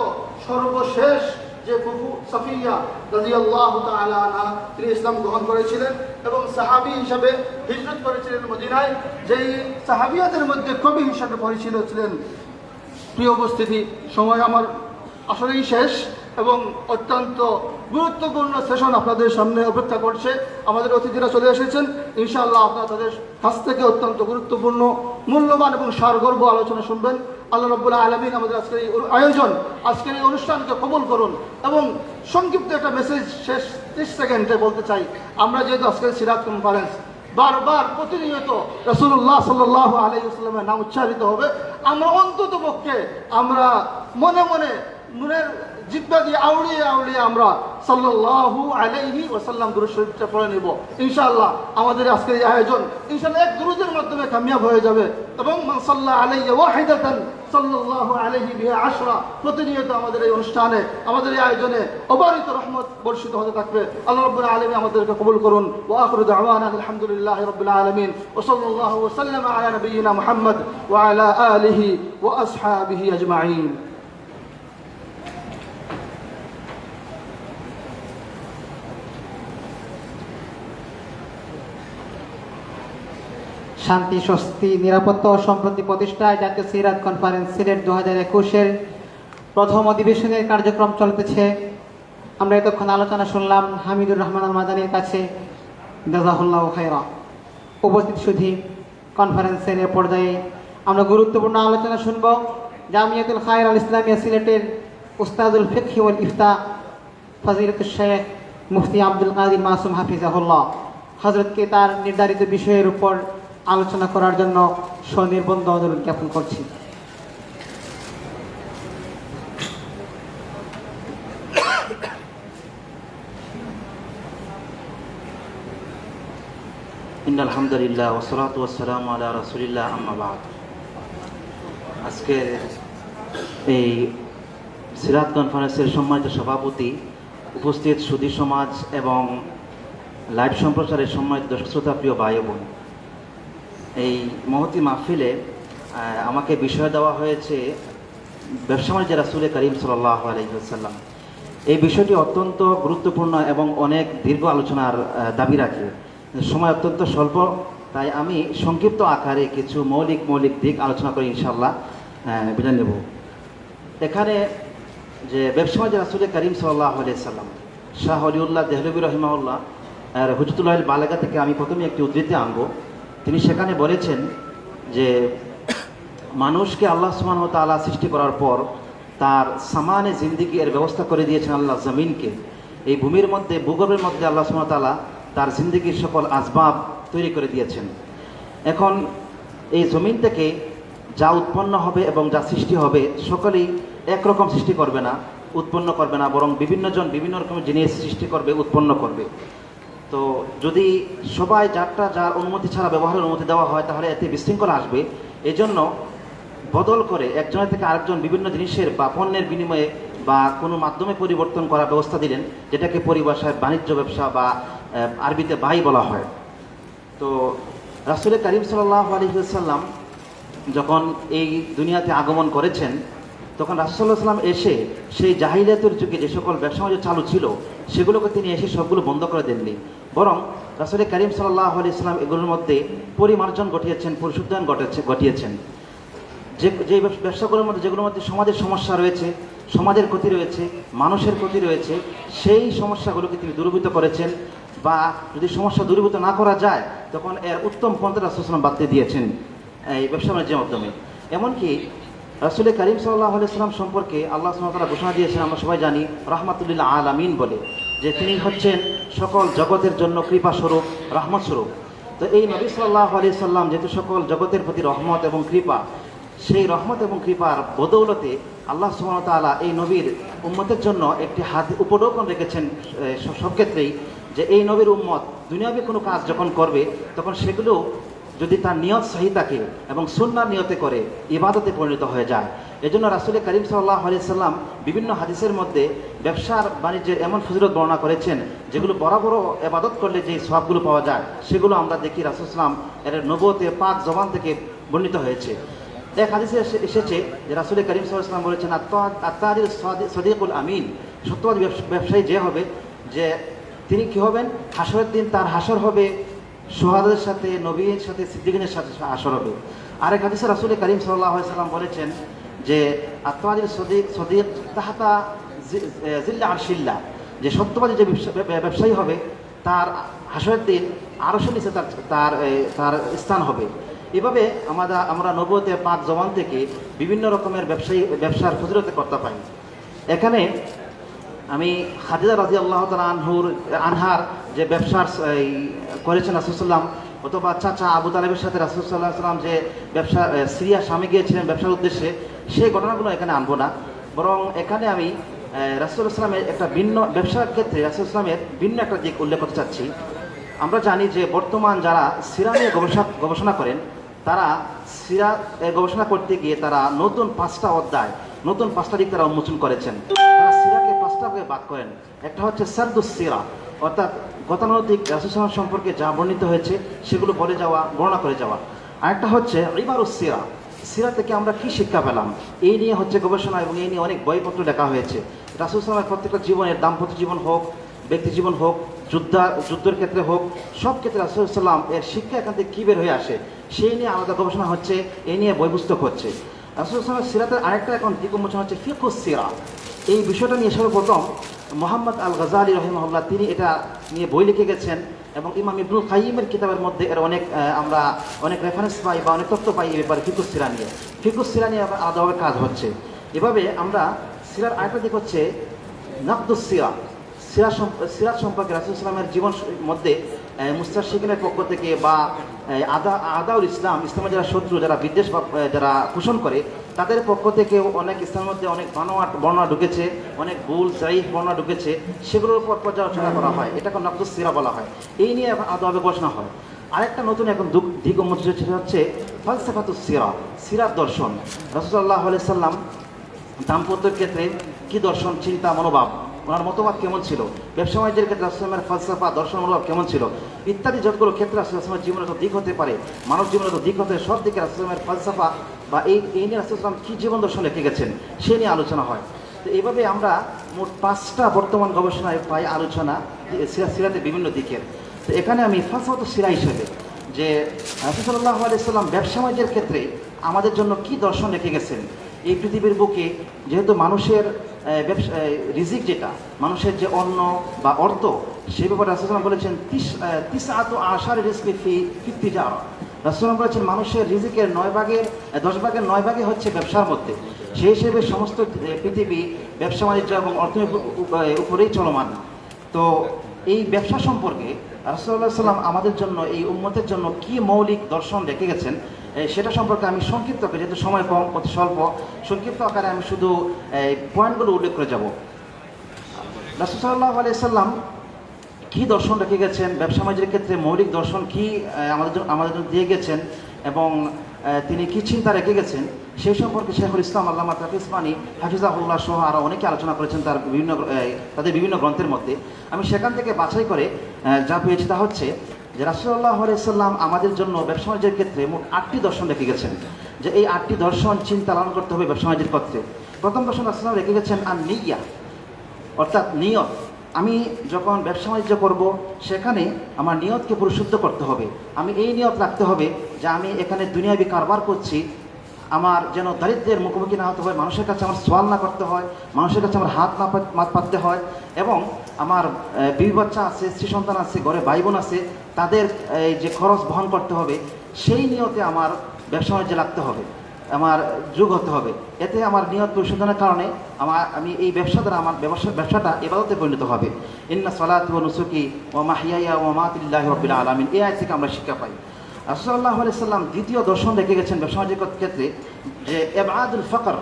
সর্বশেষ যে ফুফু সাফিয়া রাদিয়াল্লাহু তাআলা আনহা, তিনি ইসলাম গ্রহণ করেছিলেন এবং সাহাবী হিসাবে হিজরত করেছিলেন মদিনায়। যেই সাহাবিয়াদের মধ্যে কবি হিসাবে পরিচিত ছিলেন। প্রিয় উপস্থিতি, সময় আমার আসলেই শেষ এবং অত্যন্ত গুরুত্বপূর্ণ সেশন আপনাদের সামনে অপেক্ষা করছে। আমাদের অতিথিরা চলে এসেছেন, ইনশাআল্লাহ আপনারা তাদের কাছ থেকে অত্যন্ত গুরুত্বপূর্ণ, মূল্যবান এবং সারগর্ভ আলোচনা শুনবেন। আল্লাহ রাব্বুল আলামিন আমাদের আজকের এই আয়োজন, আজকের এই অনুষ্ঠানকে কবুল করুন। এবং সংক্ষিপ্ত একটা মেসেজ শেষ 30 সেকেন্ডে বলতে চাই। আমরা যেহেতু আজকের সিরাত কনফারেন্স, বারবার প্রতিনিয়ত রাসূলুল্লাহ সাল্লাল্লাহু আলাইহি ওয়াসাল্লামের নাম উচ্চারিত হবে, আমরা অন্তত পক্ষে আমরা মনে মনে মনের জিব্বা দিয়ে আউড়িয়ে আউড়িয়ে আমরা সাল্লাল্লাহু আলাইহি ওয়াসাল্লাম দুরূদ শরীফটা পড়ে নেব। ইনশাআল্লাহ আমাদের আজকের এই আয়োজন ইনশাআল্লাহ এক দুরূদের মাধ্যমে কামিয়াব হয়ে যাবে। এবং মান সাল্লা আলাইহি ওয়াহিদাতান সাল্লাল্লাহু আলাইহি বিহা আশরা, প্রতিনিয়ত আমাদের এই অনুষ্ঠানে, আমাদের এই আয়োজনে অবারিত রহমত বর্ষিত হতে থাকবে। আল্লাহ রাব্বুল আলামিন আমাদেরকে কবুল করুন। ওয়া আখিরু দাওয়ানা আলহামদুলিল্লাহি রাব্বিল আলামিন ওয়া সাল্লাল্লাহু ওয়া সাল্লামা আলা নাবিয়িনা মুহাম্মদ ওয়া আলা আলিহি ওয়া আসহাবিহি আজমাইন।
শান্তি, স্বস্তি, নিরাপত্তা ও সম্প্রতি প্রতিষ্ঠায় জাতীয় সিরাত কনফারেন্স সিলেট 2021-এর প্রথম অধিবেশনের কার্যক্রম চলতেছে। আমরা এতক্ষণ আলোচনা শুনলাম হামিদুর রহমান আল মাদানীর কাছে, জাযাহুল্লাহু খায়রা। উপস্থিত সুধী, কনফারেন্সের এ পর্যায়ে আমরা গুরুত্বপূর্ণ আলোচনা শুনব জামিয়াতুল খায়র আল ইসলামিয়া সিলেটের উস্তাদুল ফিকহ ওয়াল ইফতা ফজিলাতুশ শেখ মুফতি আব্দুল কাদির মাসুম হাফিজাহুল্লাহ হযরতকে তার নির্ধারিত বিষয়ের উপর আলোচনা করার জন্য সনির্বন্ধ অনুরোধ জ্ঞাপন করছি।
ইন্নাল হামদুলিল্লাহ ওয়াসসালাতু ওয়াসসালামু আলা রাসূলিল্লাহ আম্মা বাদ। আজকের এই সিরাত কনফারেন্সের সম্মানিত সভাপতি, উপস্থিত সুধী সমাজ এবং লাইভ সম্প্রচারের সম্মানিত দর্শক শ্রোতা, প্রিয় ভাই বোন, এই মহতি মাহফিলে আমাকে বিষয় দেওয়া হয়েছে ব্যবসা বাণিজ্যে রাসূল করিম সাল্লাল্লাহু আলাইহি ওয়াসাল্লাম। এই বিষয়টি অত্যন্ত গুরুত্বপূর্ণ এবং অনেক দীর্ঘ আলোচনার দাবি রাখে। সময় অত্যন্ত স্বল্প, তাই আমি সংক্ষিপ্ত আকারে কিছু মৌলিক দিক আলোচনা করে ইনশাআল্লাহ বিদায় নেব। এখানে যে ব্যবসা বাণিজ্যে রাসূল করিম সাল্লাল্লাহু আলাইহি ওয়াসাল্লাম, শাহ ওলিউল্লাহ দেহলভী রহিমাহুল্লাহ হুজতুল্লাহ বালাগা থেকে আমি প্রথমে একটি উদ্ধৃতি আনব। তিনি সেখানে বলেছেন যে মানুষকে আল্লাহ সুবহানাহু ওয়া তাআলা সৃষ্টি করার পর তার সামানে জিন্দিগি এর ব্যবস্থা করে দিয়েছেন আল্লাহ জমিনকে। এই ভূমির মধ্যে, ভূগর্ভের মধ্যে আল্লাহ সুবহানাহু ওয়া তাআলা তার জিন্দিগির সকল আসবাব তৈরি করে দিয়েছেন। এখন এই জমিন থেকে যা উৎপন্ন হবে এবং যা সৃষ্টি হবে সকলেই একরকম সৃষ্টি করবে না, উৎপন্ন করবে না, বরং বিভিন্নজন বিভিন্ন রকমের জিনিস সৃষ্টি করবে, উৎপন্ন করবে। তো যদি সবাই যার অনুমতি ছাড়া ব্যবহারের অনুমতি দেওয়া হয় তাহলে এতে বিশৃঙ্খলা আসবে। এজন্য বদল করে একজনের থেকে আরেকজন বিভিন্ন জিনিসের বা পণ্যের বিনিময়ে বা কোনো মাধ্যমে পরিবর্তন করার ব্যবস্থা দিলেন, যেটাকে পরিভাষায় বাণিজ্য ব্যবসা বা আরবিতে বাই বলা হয়। তো রাসূল করিম সাল্লাল্লাহু আলাইহি ওয়াসাল্লাম যখন এই দুনিয়াতে আগমন করেছেন, তখন রাসূল সাল্লাল্লাহু আলাইহি ওয়াসাল্লাম এসে সেই জাহিলিয়াতের যুগে যে সকল ব্যবসা বাণিজ্য চালু ছিল সেগুলোকে তিনি এসে সবগুলো বন্ধ করে দেননি, বরং রাসূল করিম সাল্লাল্লাহু আলাইহি ওয়াসাল্লাম এগুলোর মধ্যে পরিমার্জন ঘটিয়েছেন, পরিশুদ্ধায়ন ঘটিয়েছেন। যে ব্যবসাগুলোর মধ্যে, যেগুলোর মধ্যে সমাজের সমস্যা রয়েছে, সমাজের ক্ষতি রয়েছে, মানুষের ক্ষতি রয়েছে, সেই সমস্যাগুলোকে তিনি দূরীভূত করেছেন। বা যদি সমস্যা দূরীভূত না করা যায় তখন এর উত্তম পন্থা রাসূল সাল্লাল্লাহু আলাইহি ওয়াসাল্লাম বাদ দিয়েছেন এই ব্যবসা বাণিজ্যের মাধ্যমে। এমনকি রাসূল করিম সাল্লাল্লাহু আলাইহি ওয়াসাল্লাম সম্পর্কে আল্লাহ সুবহানাহু ওয়া তাআলা ঘোষণা দিয়েছেন, আমরা সবাই জানি, রাহমাতুল লিল আলামিন বলে, যে তিনি হচ্ছেন সকল জগতের জন্য কৃপা স্বরূপ, রহমত স্বরূপ। তো এই নবী সাল্লাল্লাহু আলাইহি ওয়াসাল্লাম যেহেতু সকল জগতের প্রতি রহমত এবং কৃপা, সেই রহমত এবং কৃপার বদৌলতে আল্লাহ সুবহানাহু ওয়া তাআলা এই নবীর উম্মতের জন্য একটি উপঢৌকন রেখেছেন সব ক্ষেত্রেই, যে এই নবীর উম্মত দুনিয়াবী কোনো কাজ যখন করবে তখন সেগুলো যদি তার নিয়ত সহি থাকে এবং সুন্নাহর নিয়তে করে ইবাদতে পরিণত হয়ে যায়। এজন্য রাসূল করিম সাল্লাল্লাহু আলাইহি ওয়াসাল্লাম বিভিন্ন হাদিসের মধ্যে ব্যবসার বাণিজ্যের এমন ফজিলত বর্ণনা করেছেন যেগুলো বড় বড় ইবাদত করলে যে সওয়াবগুলো পাওয়া যায় সেগুলো আমরা দেখি রাসূল সাল্লাল্লাহু আলাইহি ওয়াসাল্লাম এর নবুয়তের পাক জবান থেকে বর্ণিত হয়েছে। এক হাদিসে এসেছে যে রাসূল করিম সাল্লাল্লাহু আলাইহি ওয়াসাল্লাম বলেছেন, আত-তাজির সদিকুল আমিন, সত্যবাদী ব্যবসায়ী যে হবে, যে তিনি কি হবেন, হাসরের দিন তার হাসর হবে শুহাদাদের সাথে, নবীর সাথে, সিদ্দিকীনের সাথে হাসর হবে। আরেক হাদিসে রাসূল করিম সাল্লাল্লাহু আলাইহি ওয়াসাল্লাম বলেছেন যে আত-তাজির সদিক তাহতা জিল্লা আরশিল্লাহ, যে সত্যবাদী যে ব্যবসায়ী হবে তার হাসরের দিন আরশের নিচে তার স্থান হবে। এভাবে আমরা নবুয়তের পাক জবান থেকে বিভিন্ন রকমের ব্যবসার ফজিলতের কথা পাই। এখানে আমি খাদিজা রাদিয়াল্লাহু তাআলা আনহার যে ব্যবসার করেছেন রাসূল সাল্লাল্লাহু আলাইহি ওয়াসাল্লাম, অথবা চাচা আবু তালেবের সাথে রাসূল সাল্লাল্লাহু আলাইহি ওয়াসাল্লাম যে সিরিয়া শামে গিয়েছিলেন ব্যবসার উদ্দেশ্যে, সেই ঘটনাগুলো এখানে আনবো না, বরং এখানে আমি রাসূল সাল্লাল্লাহু আলাইহি ওয়াসাল্লামের একটা ভিন্ন ব্যবসার ক্ষেত্রে রাসূল সাল্লাল্লাহু আলাইহি ওয়াসাল্লামের ভিন্ন একটা দিক উল্লেখ করতে চাচ্ছি। আমরা জানি যে বর্তমান যারা সিরা নিয়ে গবেষণা করেন, তারা সিরা গবেষণা করতে গিয়ে তারা নতুন 5টা অধ্যায়, নতুন 5টা দিক তারা উন্মোচন করেছেন। তারা সিরাকে 5টা ভাগে ভাগ করেন। একটা হচ্ছে সারদুস সিরা, অর্থাৎ গতানুগতিক রাসূল সাল্লাল্লাহু আলাইহি ওয়াসাল্লাম সম্পর্কে যা বর্ণিত হয়েছে সেগুলো বর্ণনা করে যাওয়া। আরেকটা হচ্ছে ইবারুস সিরা, সিরা থেকে আমরা কি শিক্ষা পেলাম, এই নিয়ে হচ্ছে গবেষণা, এবং এই নিয়ে অনেক বইপত্র লেখা হয়েছে। রাসূল সাল্লাল্লাহু আলাইহি ওয়াসাল্লামের প্রত্যেকটা জীবনের, দাম্পত্য জীবন হোক, ব্যক্তি জীবন হোক, যুদ্ধের ক্ষেত্রে হোক, সব ক্ষেত্রে রাসূল সাল্লাল্লাহু আলাইহি ওয়াসাল্লাম এর শিক্ষা এখান থেকে কী বের হয়ে আসে সেই নিয়ে আলাদা গবেষণা হচ্ছে, এই নিয়ে বই পুস্তক হচ্ছে। রাসূল সাল্লাল্লাহু আলাইহি ওয়াসাল্লামের সিরাতের আরেকটা এখন দিক উন্মোচন হচ্ছে ফিকহুস সিরা। এই বিষয়টা নিয়ে সর্বপ্রথম মুহাম্মদ আল গাযালি রাহিমাহুল্লাহ তিনি এটা নিয়ে বই লিখে গেছেন, এবং ইমাম ইবনুল কাইয়িমের কিতাবের মধ্যে এর আমরা অনেক রেফারেন্স পাই বা অনেক তথ্য পাই এই ব্যাপারে। ফিকহুস সিরা নিয়ে আলাদাভাবে কাজ হচ্ছে। এভাবে আমরা সিরার আরেকটা দিক হচ্ছে নাকদুস সিরা, সিরাত সম্পর্কে রাসূল সাল্লাল্লাহু আলাইহি ওয়াসাল্লামের জীবন মধ্যে মুস্তাশরিকিনের পক্ষ থেকে বা আদাউল ইসলামের যারা শত্রু, যারা বিদ্বেষ যারা পোষণ করে, তাদের পক্ষ থেকে অনেক ইসলামের মধ্যে অনেক বানোয়াট বর্ণনা ঢুকেছে, অনেক ভুল জাইফ বর্ণনা ঢুকেছে, সেগুলোর উপর পর্যালোচনা করা হয়। এটাকে নাকদুস সিরা বলা হয়। এই নিয়ে আলাদাভাবে গবেষণা হয়।
আরেকটা নতুন এখন দিক উন্মোচিত হচ্ছে, সেটা হচ্ছে ফালসাফাতুস সিরাত দর্শন। রাসূলুল্লাহ সাল্লাল্লাহু আলাইহি সাল্লাম দাম্পত্যের ক্ষেত্রে কি দর্শন, চিন্তা, মনোভাব, ওনার মতবাদ কেমন ছিল, ব্যবসা বাণিজ্যের ক্ষেত্রে রাসূলের ফালসাফা, দর্শন, মনোভাব কেমন ছিল, ইত্যাদি যতগুলো ক্ষেত্রে রাসূলের জীবনের দিক হতে পারে, মানব জীবনের দিক হতে সব দিকে রাসূলের ফালসাফা বা এই নিয়ে রাসূল কী জীবন দর্শন রেখে গেছেন সে নিয়ে আলোচনা হয়। তো এইভাবে আমরা মোট 5টা বর্তমান গবেষণায় পাই আলোচনা সিরাতের বিভিন্ন দিকের। তো এখানে আমি ফালসাফাতুস সিরা হিসেবে যে রাসূল সাল্লাল্লাহু আলাইহি সাল্লাম ব্যবসা বাণিজ্যের ক্ষেত্রে আমাদের জন্য কি দর্শন রেখে গেছেন। এই পৃথিবীর বুকে যেহেতু মানুষের রিজিক, যেটা মানুষের যে অন্ন বা অর্থ, সেই ব্যাপারে রাসূল সাল্লাল্লাহু আলাইহি ওয়াসাল্লাম বলেছেন 9 রিজকি ফি তিজারা। রাসূল সাল্লাল্লাহু বলেছেন মানুষের রিজিকের 10 ভাগের 9 ভাগই হচ্ছে ব্যবসার মধ্যে। সেই হিসেবে সমস্ত পৃথিবী ব্যবসা বাণিজ্য এবং অর্থনীতির উপরেই চলমান। তো এই ব্যবসা সম্পর্কে রাসূলুল্লাহ সাল্লাম আমাদের জন্য, এই উম্মতের জন্য কি মৌলিক দর্শন রেখে গেছেন সেটা সম্পর্কে আমি সংক্ষিপ্ত করে, যেহেতু সময় কম, অতি স্বল্প, সংক্ষিপ্ত আকারে আমি শুধু পয়েন্টগুলো উল্লেখ করে যাব। রাসূল সাল্লাল্লাহু আলাইহি সাল্লাম কী দর্শন রেখে গেছেন, ব্যবসা বাণিজ্যের ক্ষেত্রে মৌলিক দর্শন কী আমাদের জন্য দিয়ে গেছেন এবং তিনি কী চিন্তা রেখে গেছেন, সেই সম্পর্কে শেখুল ইসলাম আল্লামা তাকি উসমানী হাফিজাহুল্লাহ সহ আরও অনেকে আলোচনা করেছেন তাদের বিভিন্ন গ্রন্থের মধ্যে। আমি সেখান থেকে বাছাই করে যা পেয়েছি তা হচ্ছে যে রাসূলুল্লাহ সাল্লাল্লাহু আলাইহি সাল্লাম আমাদের জন্য ব্যবসা বাণিজ্যের ক্ষেত্রে মোট 8টি দর্শন রেখে গেছেন, যে এই 8টি দর্শন চিন্তা লালন করতে হবে ব্যবসা বাণিজ্যের ক্ষেত্রে। প্রথম দর্শন রাসূলুল্লাহ রেখে গেছেন নিয়্যা, অর্থাৎ নিয়ত। আমি যখন ব্যবসা বাণিজ্য করব সেখানে আমার নিয়তকে পরিশুদ্ধ করতে হবে। আমি এই নিয়ত রাখতে হবে যে আমি এখানে দুনিয়াবি কারবার করছি, আমার যেন দারিদ্র্যের মুখোমুখি না হতে হয়, মানুষের কাছে আমার সোয়াল না করতে হয়, মানুষের কাছে আমার হাত না পাততে হয়, এবং আমার বিবি বাচ্চা আছে, স্ত্রী সন্তান আছে, ঘরে ভাই বোন আছে, তাদের যে খরচ বহন করতে হবে, সেই নিয়তে আমার ব্যবসা বাণিজ্যে লাগতে হবে, আমার যোগ হতে হবে। এতে আমার নিয়ত পরিশোধনের কারণে আমি এই ব্যবসা দ্বারা আমার ব্যবসাটা ইবাদতে পরিণত হবে। ইন্না সলাতি ওয়া নুসুকি ওয়া মাহইয়ায়া ওয়া মামাতি লিল্লাহি রাব্বিল আলামিন, এই আয়াত থেকে আমরা শিক্ষা পাই। রাসূল সাল্লাল্লাহু আলাইহি সাল্লাম দ্বিতীয় দর্শন রেখে গেছেন ব্যবসা বাণিজ্যের ক্ষেত্রে, যে ইবআদুল ফাকর,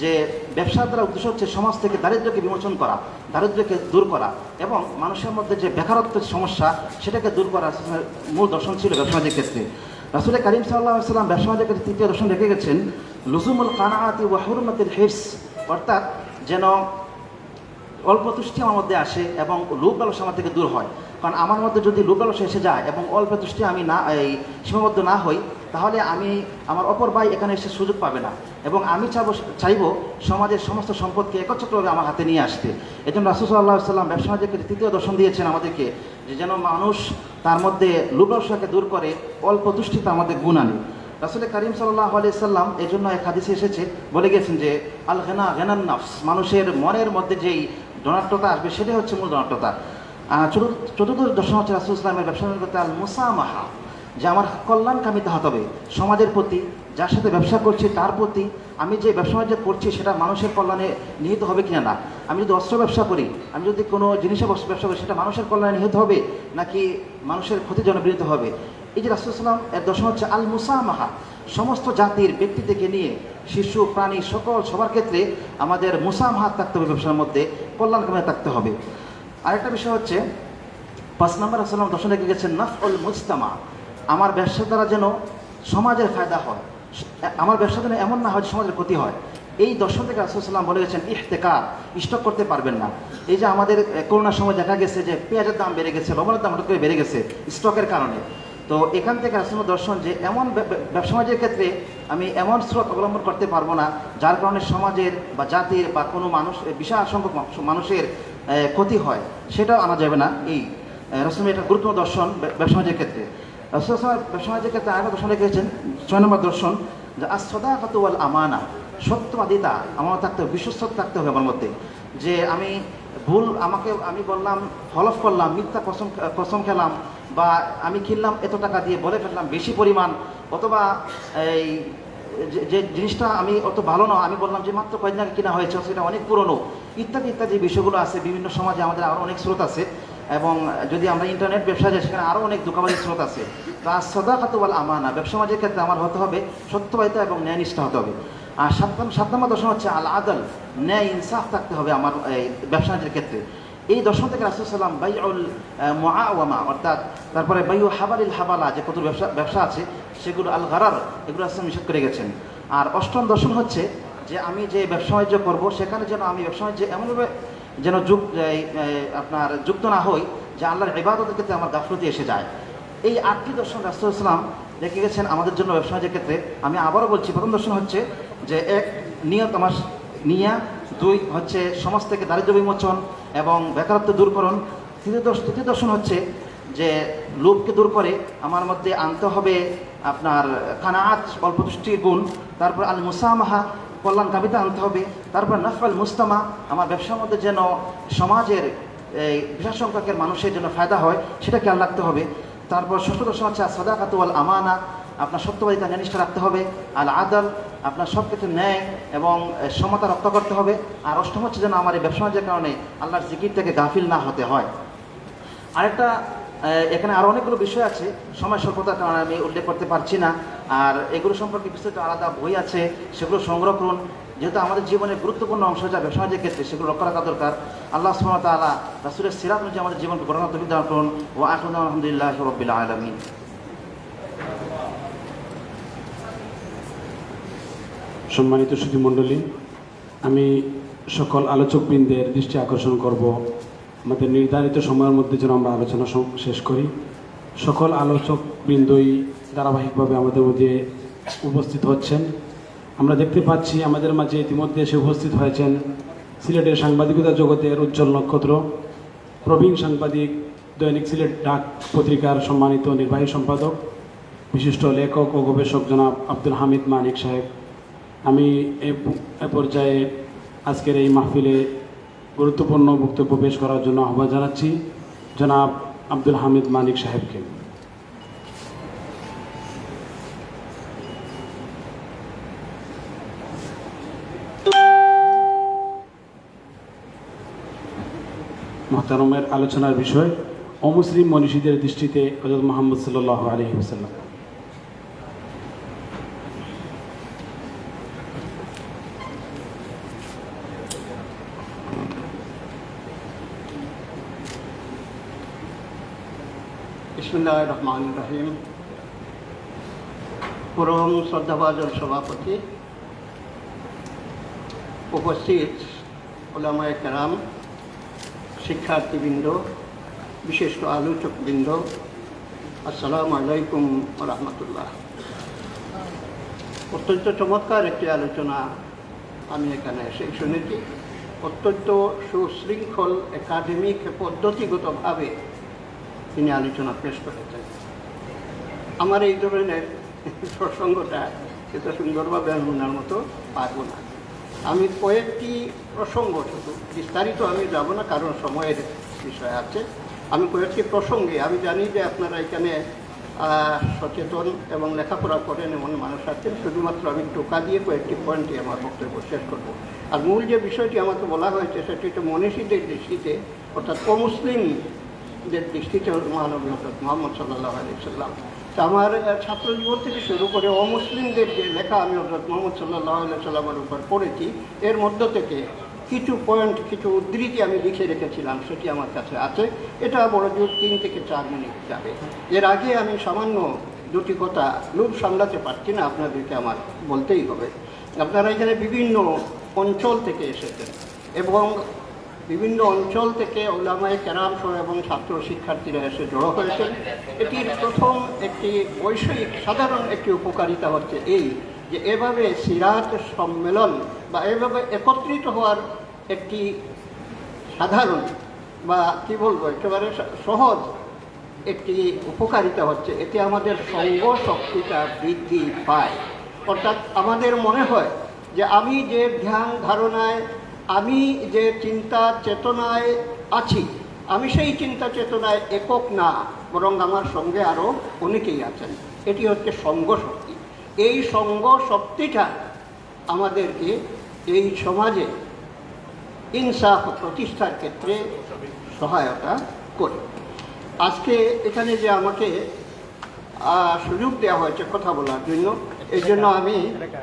যে ব্যবসার দ্বারা উদ্দেশ্য হচ্ছে সমাজ থেকে দারিদ্র্যকে বিমোচন করা, দারিদ্র্যকে দূর করা এবং মানুষের মধ্যে যে বেকারত্বের সমস্যা সেটাকে দূর করা মূল দর্শন ছিল ব্যবসা বাণিজ্যের ক্ষেত্রে। রাসূল করিম সাল্লাল্লাহু আলাইহি সাল্লাম ব্যবসা বাণিজ্যের ক্ষেত্রে তৃতীয় দর্শন রেখে গেছেন লুজুমুল কানাআতি ওয়া হুরমাতিল হিরস, অর্থাৎ যেন অল্প তুষ্টি আমার মধ্যে আসে এবং লোভ লালসা আমার থেকে দূর হয়। কারণ আমার মধ্যে যদি লোভ লালসা এসে যায় এবং অল্প তুষ্টি আমি সীমাবদ্ধ না হই, তাহলে আমার অপর ভাই এখানে এসে সুযোগ পাবে না, এবং আমি চাইব সমাজের সমস্ত সম্পদকে একত্রিতভাবে আমার হাতে নিয়ে আসতে। এই জন্য রাসূল সাল্লাল্লাহু আলাইহি সাল্লাম ব্যবসা বাণিজ্যের তৃতীয় দর্শন দিয়েছেন আমাদেরকে, যে যেন মানুষ তার মধ্যে লোভ লালসাকে দূর করে, অল্প তুষ্টি তার মধ্যে গুণ আনে। রাসূল করিম সাল্লাল্লাহু আলাইহি সাল্লাম এই জন্য এক হাদিসে এসেছে, বলে গেছেন যে আল গিনা গিনান নাফস, মানুষের মনের মধ্যে যেই ধনাত্মতা আসবে সেটাই হচ্ছে মূল ধনাত্মতা। চতুর্থ দর্শন হচ্ছে রাসূল ইসলামের ব্যবসা করতে আল মুসামাহা, যে আমার কল্যাণ কামিতে হতে হবে সমাজের প্রতি, যার সাথে ব্যবসা করছি তার প্রতি। আমি যে ব্যবসা বাণিজ্য করছি সেটা মানুষের কল্যাণে নিহিত হবে কিনা না। আমি যদি অস্ত্র ব্যবসা করি, আমি যদি কোনো জিনিসের ব্যবসা করি, সেটা মানুষের কল্যাণে নিহিত হবে নাকি মানুষের ক্ষতির জন্য বিনীত হবে। এই যে রাসূল সাল্লাল্লাহু আলাইহি ওয়াসাল্লাম এর দর্শন হচ্ছে আল মুসামাহা, সমস্ত জাতির ব্যক্তি থেকে নিয়ে শিশু প্রাণী সবার ক্ষেত্রে আমাদের মুসামাহা থাকতে হবে, ব্যবসার মধ্যে কল্যাণকামী থাকতে হবে। আরেকটা বিষয় হচ্ছে 5 নম্বর রাসূল সাল্লাল্লাহু দর্শন রেখে গেছেন নাফউল মুজতামা, আমার ব্যবসার দ্বারা যেন সমাজের ফায়দা হয়, আমার ব্যবসা যেন এমন না হয় সমাজের ক্ষতি হয়। এই দর্শন থেকে রাসূল সাল্লাল্লাহু বলে গেছেন ইহতেকার, স্টক করতে পারবেন না। এই যে আমাদের করোনার সময় দেখা গেছে যে পেঁয়াজের দাম বেড়ে গেছে, লবণের দাম হঠাৎ করে বেড়ে গেছে স্টকের কারণে। তো এখান থেকে রাসূলের দর্শন যে এমন ব্যবসা বাণিজ্যের ক্ষেত্রে আমি এমন স্রোত অবলম্বন করতে পারবো না যার কারণে সমাজের বা জাতির বা কোনো বিশাল সংখ্যক মানুষের ক্ষতি হয়, সেটাও আনা যাবে না। এই রাসূলের এটা গুরুত্বপূর্ণ দর্শন ব্যবসা বাণিজ্যের ক্ষেত্রে। রাসূল ব্যবসা বাণিজ্যের ক্ষেত্রে আরেকটা দর্শন রেখেছেন 6 নম্বর দর্শন, যে আস-সাদাকাতু ওয়াল আমানা, সত্যবাদিতা আমার থাকতে হবে, বিশ্বস্ততা থাকতে হবে আমার মধ্যে। যে আমি আমি বললাম, হলফ করলাম, মিথ্যা কসম খেলাম, বা আমি কিনলাম এত টাকা দিয়ে বলে ফেললাম বেশি পরিমাণ, অথবা এই যে জিনিসটা আমি অত ভালো না, আমি বললাম যে মাত্র কয়েকদিন আগে কিনা হয়েছে, সেটা অনেক পুরনো, ইত্যাদি ইত্যাদি বিষয়গুলো আছে। বিভিন্ন সমাজে আমাদের আরও অনেক স্রোত আছে, এবং যদি আমরা ইন্টারনেট ব্যবসা যাই সেখানে আরও অনেক ধোঁকাবাজির স্রোত আছে। তো আস-সাদাকাতু ওয়াল আমানা, ব্যবসা বাণিজ্যের ক্ষেত্রে আমার হতে হবে সত্যবাদিতা এবং ন্যায়নিষ্ঠা হতে হবে। আর 7 নম্বর দর্শন হচ্ছে আল আদল, ন্যায় ইনসাফ থাকতে হবে আমার এই ব্যবসা বাণিজ্যের ক্ষেত্রে। এই দর্শন থেকে রাসূল সাল্লাম বাইউল মুআওয়ামা অর্থাৎ তারপরে বাইউ হাবালিল হাবালা যে কত ব্যবসা আছে সেগুলো আল গারার এগুলো রাসূল নিষেধ করে গেছেন। আর অষ্টম দর্শন হচ্ছে যে আমি যে ব্যবসা বাণিজ্য করবো সেখানে যেন আমি ব্যবসা বাণিজ্য এমনভাবে যেন আপনার যুক্ত না হই যে আল্লাহর ইবাদতের ক্ষেত্রে আমার গাফলতি এসে যায়। এই 8টি দর্শন রাসূল সাল্লাম রেখে গেছেন আমাদের জন্য ব্যবসা বাণিজ্যের ক্ষেত্রে। আমি আবারও বলছি, প্রথম দর্শন হচ্ছে যে 1 নিয়ত আমার নিয়া, 2 হচ্ছে সমাজ থেকে দারিদ্র্য বিমোচন এবং বেকারত্ব দূরকরণ, তৃতীয় দর্শন হচ্ছে যে লোভকে দূর করে আমার মধ্যে আনতে হবে আপনার কানাআত অল্পতুষ্টির গুণ, তারপর আল মুসামাহা কল্যাণকামিতা আনতে হবে, তারপর নাফআল মুস্তামা আমার ব্যবসার মধ্যে যেন সমাজের বিশাল সংখ্যকের মানুষের জন্য ফায়দা হয় সেটা খেয়াল রাখতে হবে। তারপর ষষ্ঠ দর্শন হচ্ছে সাদাকাতু ওয়াল আমানা, আপনার সত্যবাদিতা নিষ্ঠা রাখতে হবে, আল আদল আপনার সব কিছু ন্যায় এবং সমতা রক্ষা করতে হবে। আর অষ্টম হচ্ছে যেন আমার এই ব্যবসা বাণিজ্যের কারণে আল্লাহর জিকির থেকে গাফিল না হতে হয়। আরেকটা এখানে আরও অনেকগুলো বিষয় আছে, সময় স্বল্পতার কারণে আমি উল্লেখ করতে পারছি না। আর এগুলো সম্পর্কে বিস্তৃত আলাদা বই আছে, সেগুলো সংগ্রহ করুন। যেহেতু আমাদের জীবনের গুরুত্বপূর্ণ অংশ যা ব্যবসা বাণিজ্যের ক্ষেত্রে সেগুলো রক্ষা রাখা দরকার। আল্লাহ সুবহানাহু ওয়া তাআলা রাসূলের সিরাত অনুযায়ী আমাদের জীবনকে গঠন তৌফিক দান করুন। ওয়া আখিরু দাওয়ানা আলহামদুলিল্লাহি রাব্বিল আলামিন।
সম্মানিত সুধীমণ্ডলী, আমি সকল আলোচকবৃন্দের দৃষ্টি আকর্ষণ করব আমাদের নির্ধারিত সময়ের মধ্যে যেন আমরা আলোচনা শেষ করি। সকল আলোচকবৃন্দই ধারাবাহিকভাবে আমাদের মধ্যে উপস্থিত হচ্ছেন। আমরা দেখতে পাচ্ছি আমাদের মাঝে ইতিমধ্যে এসে উপস্থিত হয়েছেন সিলেটের সাংবাদিকতা জগতের উজ্জ্বল নক্ষত্র, প্রবীণ সাংবাদিক, দৈনিক সিলেট ডাক পত্রিকার সম্মানিত নির্বাহী সম্পাদক, বিশিষ্ট লেখক ও গবেষক জনাব আব্দুল হামিদ মানিক সাহেব। আমি এ পর্যায়ে আজকের এই মাহফিলে গুরুত্বপূর্ণ বক্তব্য পেশ করার জন্য আহ্বান জানাচ্ছি জনাব আব্দুল হামিদ মানিক সাহেবকে। মুহতারমের আলোচনার বিষয় অমুসলিম মনীষীদের দৃষ্টিতে হযরত মুহাম্মদ সাল্লাল্লাহু আলাইহি ওয়াসাল্লাম।
বিসমিল্লাহির রহমানির রহিম। পরম শ্রদ্ধাভাজন সভাপতি, উপস্থিত উলামায়ে কেরাম, শিক্ষার্থীবৃন্দ, বিশিষ্ট আলোচকবৃন্দ, আসসালামু আলাইকুম ওয়া রাহমাতুল্লাহ। অত্যন্ত চমৎকার একটি আলোচনা আমি এখানে এসে শুনেছি। অত্যন্ত সুশৃঙ্খল একাডেমিক পদ্ধতিগতভাবে তিনি আলোচনা পেশ করেছেন। আমার এই ধরনের প্রসঙ্গটা সেটা সুন্দরভাবে আমি ওনার মতো পারব না। আমি কয়েকটি প্রসঙ্গ, শুধু বিস্তারিত আমি যাব না কারণ সময়ের বিষয় আছে। আমি কয়েকটি প্রসঙ্গে, আমি জানি যে আপনারা এখানে সচেতন এবং লেখাপড়া করেন এমন মানুষ আছেন, শুধুমাত্র আমি টোকা দিয়ে কয়েকটি পয়েন্টে আমার বক্তব্য শেষ করব। আর মূল যে বিষয়টি আমাকে বলা হয়েছে সেটি হচ্ছে মনীষীদের দৃষ্টিতে, অর্থাৎ অমুসলিমদের দৃষ্টিতে মহানবী হযরত মুহাম্মদ সাল্লাল্লাহু আলাইহি ওয়াসাল্লাম। তো আমার ছাত্র জীবন থেকে শুরু করে অমুসলিমদের যে লেখা আমি হযরত মুহাম্মদ সাল্লাল্লাহু আলাইহি ওয়াসাল্লামের উপর পড়েছি, এর মধ্য থেকে কিছু পয়েন্ট, কিছু উদ্ধৃতি আমি লিখে রেখেছিলাম, সেটি আমার কাছে আছে। এটা বড় জোর 3 থেকে 4 মিনিট যাবে। এর আগে আমি সামান্য দুটি কথা লোভ সামলাতে পারছি না, আপনাদেরকে আমার বলতেই হবে। আপনারা এখানে বিভিন্ন অঞ্চল থেকে এসেছেন এবং বিভিন্ন অঞ্চল থেকে উলামায়ে কেরাম সহ এবং ছাত্র শিক্ষার্থীরা এসে জড়ো হয়েছেন। এটির প্রথম একটি বৈষয়িক সাধারণ একটি উপকারিতা হচ্ছে এই যে এভাবে সিরাত সম্মেলন বা এভাবে একত্রিত হওয়ার একটি সাধারণ বা কী বলবো একেবারে সহজ একটি উপকারিতা হচ্ছে এতে আমাদের সঙ্গ শক্তিটা বৃদ্ধি পায়। অর্থাৎ আমাদের মনে হয় যে আমি যে ধ্যান ধারণায়, আমি যে চিন্তা চেতনায় আছি, আমি সেই চিন্তা চেতনায় একক না, বরং আমার সঙ্গে আরও অনেকেই আছেন। এটি হচ্ছে সঙ্গ শক্তি। এই সঙ্গ শক্তিটা আমাদেরকে এই সমাজে ইনসাফ প্রতিষ্ঠার ক্ষেত্রে সহায়তা করে। আজকে এখানে যে আমাকে সুযোগ দেওয়া হয়েছে কথা বলার জন্য, এই জন্য আমি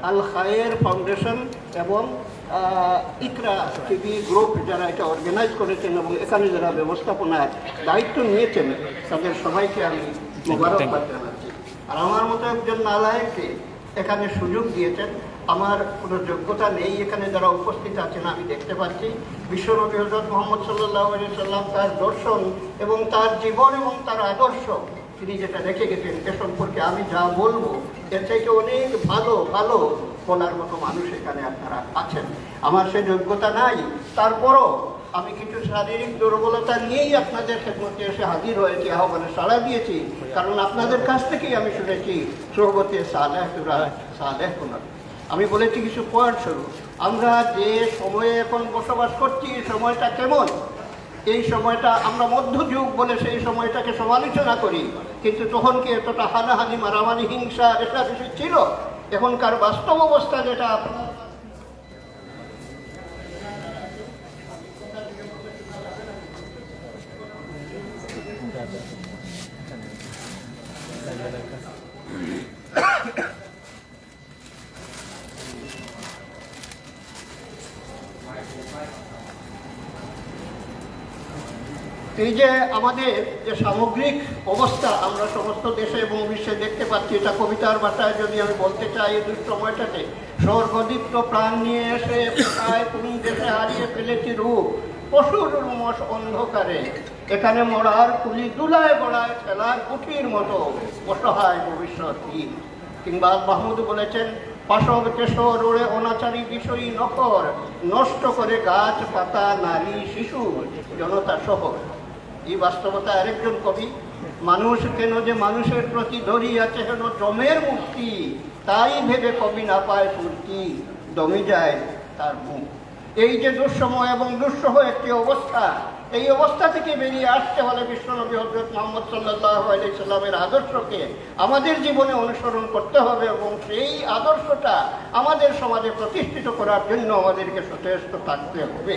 আল খায়ের ফাউন্ডেশন এবং ইকরা টিভি গ্রুপ যারা এটা অর্গানাইজ করেছেন এবং এখানে যারা ব্যবস্থাপনার দায়িত্ব নিয়েছেন তাদের সবাইকে আমি মোবারকবাদ জানাচ্ছি। আর আমার মতো একজন নালায়েককে এখানে সুযোগ দিয়েছেন। আমার কোনো যোগ্যতা নেই, এখানে যারা উপস্থিত আছেন আমি দেখতে পাচ্ছি বিশ্বনবী হযরত মুহাম্মদ সাল্লাল্লাহু আলাইহি সাল্লাম তার দর্শন এবং তার জীবন এবং তার আদর্শ তিনি যেটা রেখে গেছেন এ সম্পর্কে আমি যা বলবো এর চাইতে অনেক ভালো ভালো বলার মতো মানুষ এখানে আপনারা আছেন। আমার সে যোগ্যতা নাই, তারপরও আমি কিছু শারীরিক দুর্বলতা নিয়েই আপনাদের খেদমতে এসে হাজির হয়েছি, আহ্বানে সাড়া দিয়েছি, কারণ আপনাদের কাছ থেকেই আমি শুনেছি সোহবতে সালেহ সালেহ কোনার। আমি বলেছি কিছু পয়েন্ট শুরু। আমরা যে সময়ে এখন বসবাস করছি এই সময়টা কেমন? এই সময়টা আমরা মধ্যযুগ বলে সেই সময়টাকে সমালোচনা করি, কিন্তু তখন কি এতটা হানাহানি মারামারি হিংসা এটা বেশি ছিল? এখনকার বাস্তব অবস্থা যেটা এই যে আমাদের যে সামগ্রিক অবস্থা আমরা সমস্ত দেশে এবং বিশ্বে দেখতে পাচ্ছি, এটা কবিতার ভাষায় যদি আমি বলতে চাই এই দুঃসময়টাতে স্বর্গদীপ্ত প্রাণ নিয়ে এসে প্রায় কোন দেশে হারিয়ে ফেলেছি রূপ পশুর রোমশ অন্ধকারে, এখানে মরার কুলি দুলায় গড়ায় ফেলার কুঠির মতো অসহায় ভবিষ্যৎ দিন। কিংবা মাহমুদ বলেছেন পাশব কেশর ওড়ে অনাচারী বিষয়ী নখর নষ্ট করে গাছ পাতা নারী শিশু জনতা শহর। এই বাস্তবতা আরেকজন কবি মানুষ কেন যে মানুষের প্রতি ধরিয়াছে হেন জমের মূর্তি, তাই ভেবে কবি না পায় ফুর্তি দমে যায় তার মুখ। এই যে দুঃসময় এবং দুঃসহ একটি অবস্থা, এই অবস্থা থেকে বেরিয়ে আসতে হলে বিশ্বনবী হযরত মুহাম্মদ সাল্লাল্লাহু আলাইহি সাল্লামের আদর্শকে আমাদের জীবনে অনুসরণ করতে হবে এবং সেই আদর্শটা আমাদের সমাজে প্রতিষ্ঠিত করার জন্য আমাদেরকে সচেষ্ট থাকতে হবে।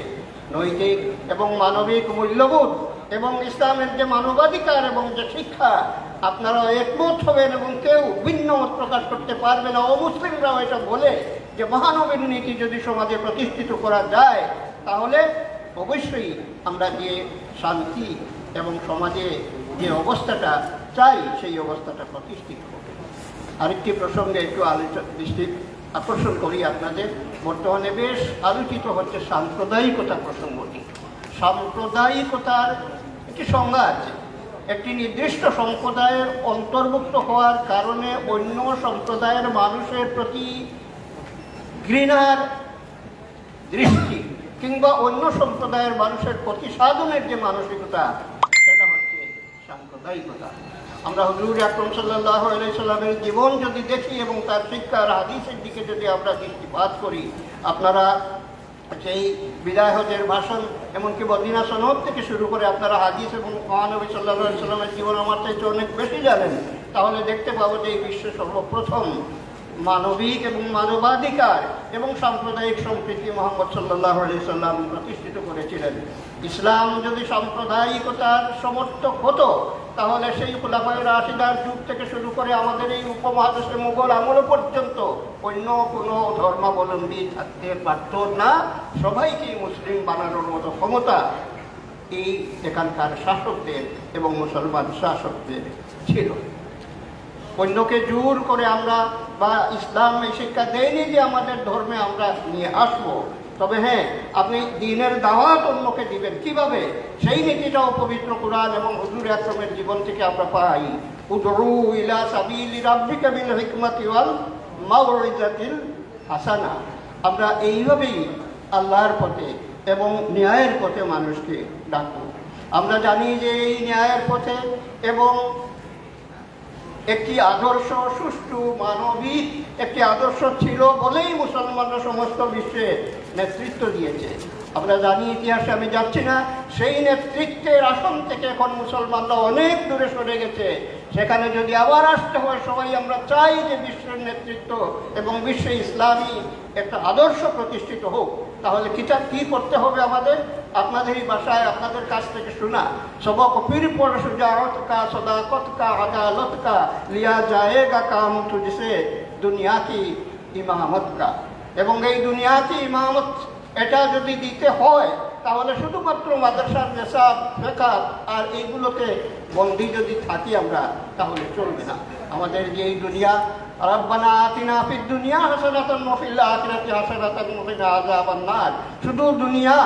নৈতিক এবং মানবিক মূল্যবোধ এবং ইসলামের যে মানবাধিকার এবং যে শিক্ষা আপনারা একমত হবেন এবং কেউ ভিন্ন মত প্রকাশ করতে পারবে না। অমুসলিমরাও এটা বলে যে মহানবীর নীতি যদি সমাজে প্রতিষ্ঠিত করা যায় তাহলে অবশ্যই আমরা যে শান্তি এবং সমাজে যে অবস্থাটা চাই সেই অবস্থাটা প্রতিষ্ঠিত হবে। আরেকটি প্রসঙ্গে একটু দৃষ্টি আকর্ষণ করি আপনাদের। বর্তমানে বেশ আলোচিত হচ্ছে সাম্প্রদায়িকতা প্রসঙ্গটি। সাম্প্রদায়িকতার একটি সংজ্ঞা আছে। একটি নির্দিষ্ট সম্প্রদায়ের অন্তর্ভুক্ত হওয়ার কারণে অন্য সম্প্রদায়ের মানুষের প্রতি ঘৃণার দৃষ্টি কিংবা অন্য সম্প্রদায়ের মানুষের প্রতিসাধনের যে মানসিকতা সেটা হচ্ছে সাম্প্রদায়িকতা। আমরা হুজুর আকরাম সাল্লাল্লাহু আলাইহি সাল্লামের জীবন যদি দেখি এবং তার শিক্ষার হাদিসের দিকে যদি আমরা দৃষ্টিপাত করি, আপনারা সেই বিদায় হজের ভাষণ এমনকি মদিনা সনদ থেকে শুরু করে আপনারা হাদিস এবং মহানবী সাল্লাল্লাহু আলাইহি সাল্লামের জীবন আমার চাইতে অনেক বেশি জানেন, তাহলে দেখতে পাবো যে এই বিশ্বে সর্বপ্রথম মানবিক এবং মানবাধিকার এবং সাম্প্রদায়িক সম্প্রীতি মুহাম্মদ সাল্লাল্লাহু আলাইহি সাল্লাম প্রতিষ্ঠিত করেছিলেন। ইসলাম যদি সাম্প্রদায়িকতার সমর্থক হতো তাহলে সেই খুলাফায়ে রাশিদার যুগ থেকে শুরু করে আমাদের এই উপমহাদেশে মুঘল আমল পর্যন্ত অন্য কোনো ধর্মাবলম্বী থাকতে পারত না। সবাইকে মুসলিম বানানোর মতো ক্ষমতা এই এখানকার শাসকদের এবং মুসলমান শাসকদের ছিল। অন্যকে জোর করে আমরা বা ইসলাম এই শিক্ষা দেয়নি যে আমাদের ধর্মে আমরা নিয়ে আসবো, তবে হ্যাঁ আপনি দ্বীনের দাওয়াত অন্যকে দিবেন কিভাবে সেই নীতিটাও পবিত্র কুরআন এবং হুজুর আকরামের জীবন থেকে আমরা পাই। উদউ ইলা সাবিলি রাব্বিকা বিল হিকমাতি ওয়াল মাউইজাতিল হাসানা। আমরা এইভাবেই আল্লাহর পথে এবং ন্যায়ের পথে মানুষকে ডাকবো। আমরা জানি যে এই ন্যায়ের পথে এবং একটি আদর্শ সুষ্ঠু মানবিক একটি আদর্শ ছিল বলেই মুসলমানরা সমস্ত বিশ্বে নেতৃত্ব দিয়েছে। আমরা জানি ইতিহাসে আমি যাচ্ছি না, সেই নেতৃত্বের আসন থেকে এখন মুসলমানরা অনেক দূরে সরে গেছে। সেখানে যদি আবার আসতে হয় সবাই আমরা চাই যে বিশ্বের নেতৃত্ব এবং বিশ্বে ইসলামী একটা আদর্শ প্রতিষ্ঠিত হোক, তাহলে কি করতে হবে আমাদের? আপনাদেরই ভাষায় আপনাদের কাছ থেকে শোনা সবক ফির পর সুজাত কা সদাকত কা আদালত কা লিয়া জায়েগা কাম তুঝসে দুনিয়া কি ইমামত কা, এবং এই দুনিয়া কি ইমামত এটা যদি দিতে হয় তাহলে শুধুমাত্র মাদ্রাসার নেশাব ফেকাত আর এইগুলোতে বন্দী যদি থাকি আমরা তাহলে চলবে না। আমাদের যে এই দুনিয়া, রব্বানা আতিনা ফিদ দুনিয়া হাসানাতান ওয়া ফিল আখিরাতি হাসানাতান ওয়া কিনা আযাবান নার, শুধু দুনিয়া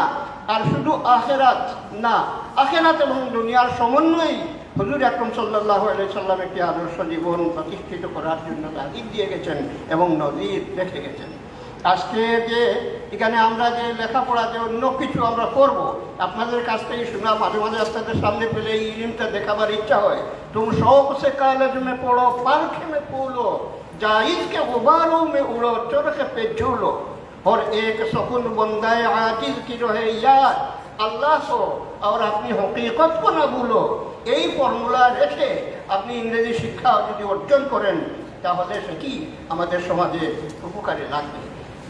আর শুধু আখিরাত না, আখিরাত এবং দুনিয়ার সমন্বয় হুজুর আকরাম সাল্লাল্লাহু আলাইহি সাল্লাম একটি আদর্শ জীবন প্রতিষ্ঠিত করার জন্য তাগিদ দিয়ে গেছেন এবং নজির রেখে গেছেন। আজকে যে এখানে আমরা যে লেখাপড়া যে অন্য কিছু আমরা করব, আপনাদের কাছ থেকে শোনা, মাঝে মাঝে আপনাদের সামনে পেলে এই ইলমটা দেখাবার ইচ্ছা হয়। तुम शौक से कॉलेज में पढ़ो, पार्क में फूलो, जायज के गुब्बारों में उड़ो, चरख पे झूलो, और एक सुकून बंदाए आजिज की रहे यार अल्लाह को और अपनी हकीकत को ना भूलो। এই ফর্মুলা রেখে আপনি ইংরেজি শিক্ষা যদি অর্জন করেন তাহলে সেটি আমাদের সমাজে উপকারে লাগবে।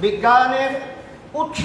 বিজ্ঞানের উৎস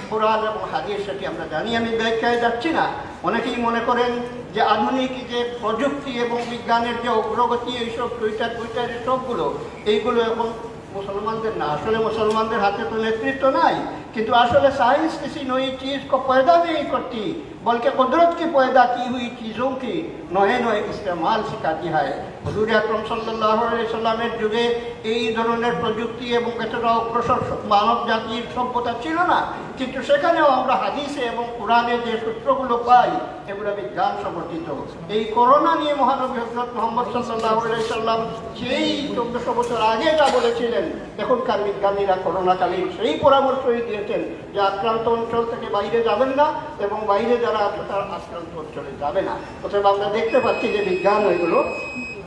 কোরআন এবং হাদিস, সেটি আমরা জানি, আমি ব্যাখ্যায় যাচ্ছি না। অনেকেই মনে করেন যে আধুনিক যে প্রযুক্তি এবং বিজ্ঞানের যে অগ্রগতি, এইসব টুইটার সবগুলো এইগুলো এখন मुसलमानদের না। আসলে মুসলমানদের হাতে তো নেতৃত্ব নাই, কিন্তু আসলে साइंस किसी नई चीज़ को पैदा नहीं करती बल्कि कुदरत की पैदा की हुई चीज़ों की नए नए इस्तेमाल सिखाती है। হুজুর আকরাম সাল্লাল্লাহু আলাইহি সাল্লামের যুগে এই ধরনের প্রযুক্তি এবং এতটা অগ্রসর মানব জাতির সভ্যতা ছিল না, কিন্তু সেখানেও আমরা হাদিসে এবং কোরআনে যে সূত্রগুলো পাই এগুলো বিজ্ঞান সমর্থিত। এই করোনা নিয়ে মহানবী হযরত মুহাম্মদ সাল্লাল্লাহু আলাইহি সাল্লাম সেই 1400 বছর আগে যা বলেছিলেন, এখনকার বিজ্ঞানীরা করোনাকালীন সেই পরামর্শই দিয়েছেন যে আক্রান্ত অঞ্চল থেকে বাইরে যাবেন না এবং বাইরে যারা আছে তারা আক্রান্ত অঞ্চলে যাবে না। অতএব আমরা দেখতে পাচ্ছি যে বিজ্ঞান ওইগুলো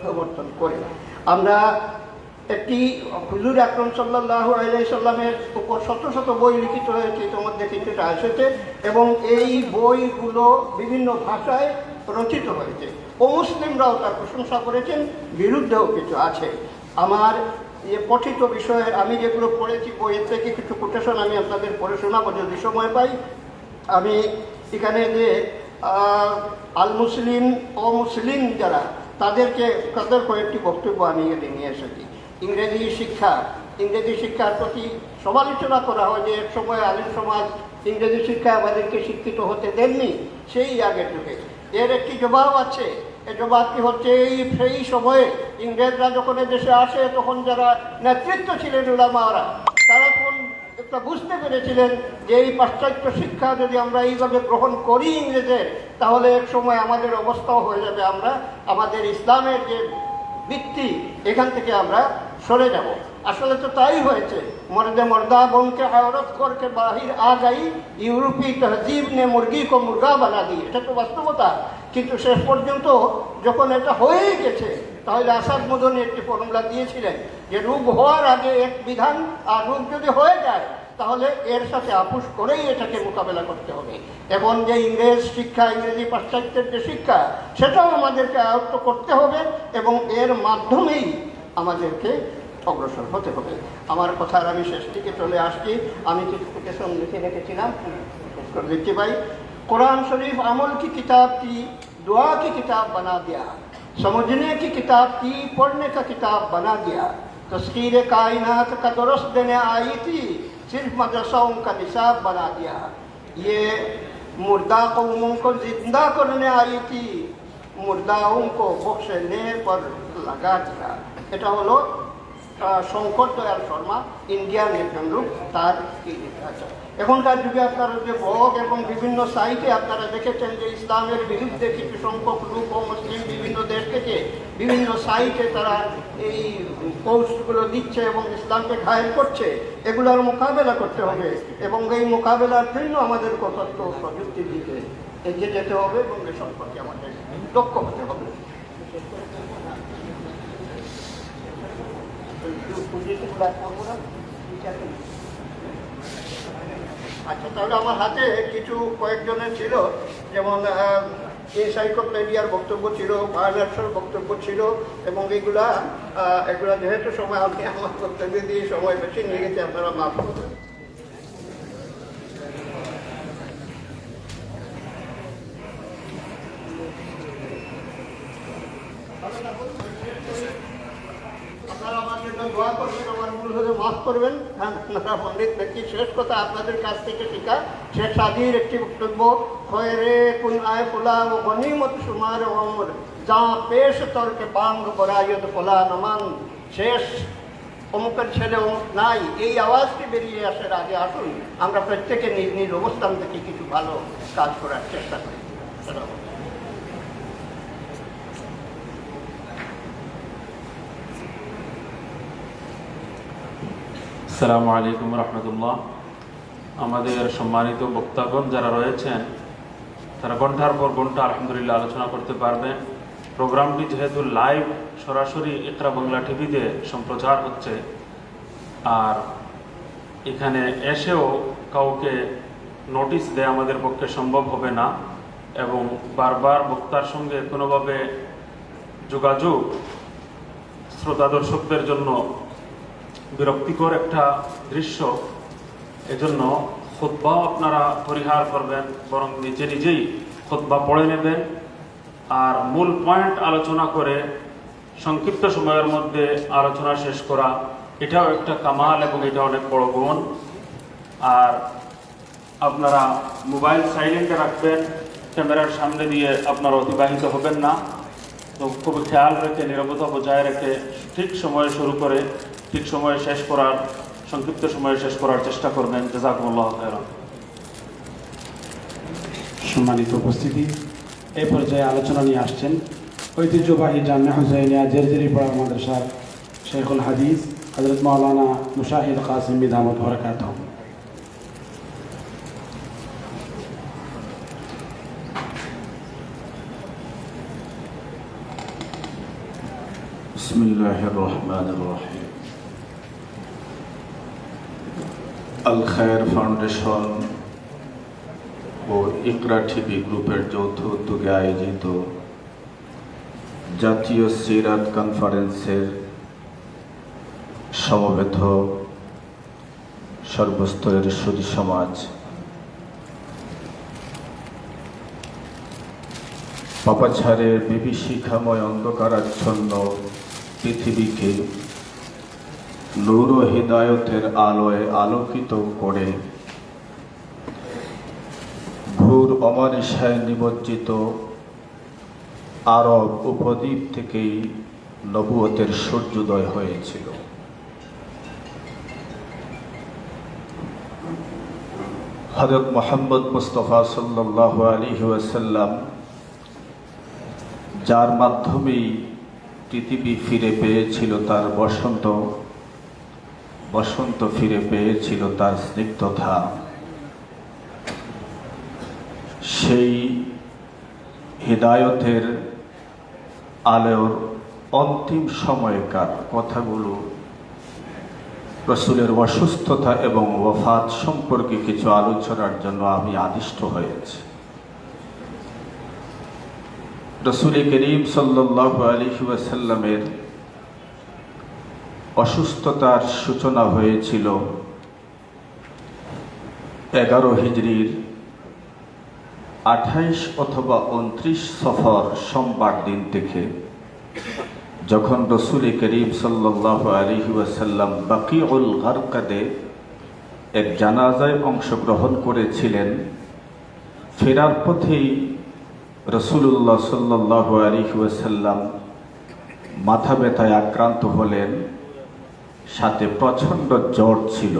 প্রবর্তন করে। আমরা একটি হুজুর আকরাম সাল্লাল্লাহু আলাইহি সাল্লামের উপর শত শত বই লিখিত হয়েছে, ইতিমধ্যে কিছুটা এসেছে, এবং এই বইগুলো বিভিন্ন ভাষায় রচিত হয়েছে। অমুসলিমরাও তার প্রশংসা করেছেন, বিরুদ্ধেও কিছু আছে। আমার পঠিত বিষয়ের আমি যেগুলো পড়েছি বইয়ের থেকে কিছু কোটেশন আমি আপনাদের পড়ে শোনাবো যদি সময় পাই। আমি এখানে যে আল মুসলিম অমুসলিম যারা, তাদের কয়েকটি বক্তব্য আমি এখানে নিয়ে এসেছি। ইংরেজি শিক্ষার প্রতি সমালোচনা করা হয় যে এক সময় আলিম সমাজ ইংরেজি শিক্ষা আমাদেরকে শিক্ষিত হতে দেননি সেই আগের যুগে। এর একটি জবাব আছে। এই জবাবটি হচ্ছে সেই সময়ে ইংরেজরা যখন দেশে আসে তখন যারা নেতৃত্ব ছিলেন উলামারা, তারা তখন একটা বুঝতে পেরেছিলেন যে এই পাশ্চাত্য শিক্ষা যদি আমরা এইভাবে গ্রহণ করি ইংরেজের, তাহলে এক সময় আমাদের অবস্থাও হয়ে যাবে, আমরা আমাদের ইসলামের যে ভিত্তি এখান থেকে আমরা সরে যাব। আসলে তো তাই হয়েছে। মর্দে মর্দা বনকে আওরত করকে বাহির আ গাই, ইউরোপী তহজিব নে মুরগি কো মুরগা বানা দি, এটা তো বাস্তবতা। কিন্তু শেষ পর্যন্ত যখন এটা হয়েই গেছে, তাহলে আসাদ মদনী একটি ফর্মুলা দিয়েছিলেন যে রোগ হওয়ার আগে এক বিধান, আর রোগ যদি হয়ে যায় তাহলে এর সাথে আপোষ করেই এটাকে মোকাবেলা করতে হবে। এখন যে ইংরেজ শিক্ষা, ইংরেজি পাশ্চাত্যের যে শিক্ষা, সেটাও আমাদেরকে আয়ত্ত করতে হবে এবং এর মাধ্যমেই আমাদেরকে অগ্রসর হতে হবে। আমার কথার আমি শেষ দিকে চলে আসছি। আমি কিছু কোটেশন লিখে রেখেছিলাম, দেখতে পাই। कुरान शरीफ अमल की किताब थी, दुआ की किताब बना दिया, समझने की किताब थी, पढ़ने का किताब बना दिया, तस्कीर कायनात का दुरुस्त देने आई थी, सिर्फ मदरसाओं का निसाब बना दिया, ये मुर्दा कौमों को जिंदा करने आई थी, मुर्दाओं को बख्शने पर लगा दिया। এটা হলো শঙ্কর দয়াল শর্মা, ইন্ডিয়ান একজন লোক, তার এই লিটারেচার। এখনকার যুগে আপনারা যে ব্লগ এবং বিভিন্ন সাইটে আপনারা দেখেছেন যে ইসলামের বিরুদ্ধে কিছু সংখ্যক লোক ও মুসলিম বিভিন্ন দেশ থেকে বিভিন্ন সাইটে তারা এই পোস্টগুলো দিচ্ছে এবং ইসলামকে ঘায়েল করছে। এগুলোর মোকাবেলা করতে হবে এবং এই মোকাবেলার জন্য আমাদের কতত্ব প্রযুক্তির দিকে এগিয়ে যেতে হবে এবং এ সম্পর্কে আমাদের দক্ষ হতে হবে। আচ্ছা, তাহলে আমার হাতে কিছু কয়েকজনের ছিল, যেমন এনসাইক্লোপিডিয়ার বক্তব্য ছিল, বায়োলার্সের বক্তব্য ছিল, এবং এগুলা যেহেতু সময় আমি আমার বক্তব্য দিয়ে সময় বেশি নিয়ে গেছে, আপনারা মাফ করবেন। আপনারা আমার জন্য দোয়া করবেন। আমার করবেন। আপনারা পণ্ডিত ব্যক্তি, শেষ কথা আপনাদের কাছ থেকে শেখা শেখ সাদির একটি বক্তব্য, খয়রে কুন আয় ফুলা ও গনিমত সুমার ওমর যা পেশ তর্কে বাঙ্গ বরায়ত ফোলা নমান। শেষ অমুকের ছেলে অমুক নাই, এই আওয়াজটি বেরিয়ে আসার আগে আসুন আমরা প্রত্যেকে নিজ নিজ অবস্থান থেকে কিছু ভালো কাজ করার চেষ্টা করি।
আসসালামু আলাইকুম রহমতুল্লাহ। আমাদের সম্মানিত বক্তাগণ যারা রয়েছেন তারা ঘন্টার পর ঘন্টা আলহামদুলিল্লাহ আলোচনা করতে পারবেন। প্রোগ্রামটি যেহেতু লাইভ সরাসরি ইকরা বাংলা টিভিতে সম্প্রচার হচ্ছে, আর এখানে এসেও কাউকে নোটিশ দেয়া আমাদের পক্ষে সম্ভব হবে না, এবং বারবার বক্তার সঙ্গে কোনোভাবে যোগাযোগ শ্রোতা দর্শকদের জন্য বিরক্তিকর একটা দৃশ্য। এজন্য খুতবা আপনারা পরিহার করবেন, বরং নিজে নিজেই খুতবা পড়ে নেবেন আর মূল পয়েন্ট আলোচনা করে সংক্ষিপ্ত সময়ের মধ্যে আলোচনা শেষ করা, এটাও একটা কামাল এবং এটা অনেক বড় গুণ। আর আপনারা মোবাইল সাইলেন্টে রাখবেন, ক্যামেরার সামনে দিয়ে আপনারা অতিবাহিত হবেন না। তো খুব খেয়াল রেখে, নীরবতা বজায় রেখে ঠিক সময়ে শুরু করে ঠিক সময়ে শেষ করার, সংক্ষিপ্ত সময়ে শেষ করার চেষ্টা করবেন। জাযাকুমুল্লাহু খায়রান। সম্মানিত উপস্থিতি, এই পর্যায়ে আলোচনা নিয়ে আসছেন ঐতিহ্যবাহী জামিয়া হুসাইনিয়া জেরজেরিপাড়া মাদ্রাসার শেখুল হাদিস হযরত মাওলানা মুশাহিদ কাসিমি দামাত বরকাতুহু।
বিসমিল্লাহির রহমানির রহিম। আল খায়ের ফাউন্ডেশন ও ইকরা টিভি গ্রুপের যৌথ উদ্যোগে আয়োজিত জাতীয় সিরাত কনফারেন্সের সমবেত সর্বস্তরের সুধী সমাজ, পাপাছাড়ের বিভীষিকাময় অন্ধকারাচ্ছন্ন পৃথিবীকে নূর ও হিদায়তের আলোয় আলোকিত করে ঘোর অমানিসায় নিমজ্জিত আরব উপদ্বীপ থেকেই নবুয়তের সূর্যোদয় হয়েছিল। হযরত মুহাম্মদ মুস্তাফা সাল্লাল্লাহু আলাইহি ওয়াসাল্লাম, যার মাধ্যমেই পৃথিবী ফিরে পেয়েছিল তার বসন্ত ফিরে পেয়েছিল তার স্নিগ্ধতা, সেই হিদায়তের আলোর অন্তিম সময়কার কথাগুলো রাসূলের অসুস্থতা এবং ওফাত সম্পর্কে কিছু আলোচনার জন্য আমি আদিষ্ট হয়েছি। রাসূল করিম সাল্লাল্লাহু আলাইহি ওয়াসাল্লামের অসুস্থতার সূচনা হয়েছিল 11 হিজরির 28 অথবা 29 সফর সোমবার দিন থেকে, যখন রাসূল করিম সাল্লাল্লাহু আলাইহি ওয়াসাল্লাম বাকিউল গারকাদে এক জানাজায় অংশগ্রহণ করেছিলেন। ফেরার পথেই রাসূলুল্লাহ সাল্লাল্লাহু আলাইহি ওয়াসাল্লাম মাথা ব্যথায় আক্রান্ত হলেন, সাথে প্রচণ্ড জ্বর ছিল।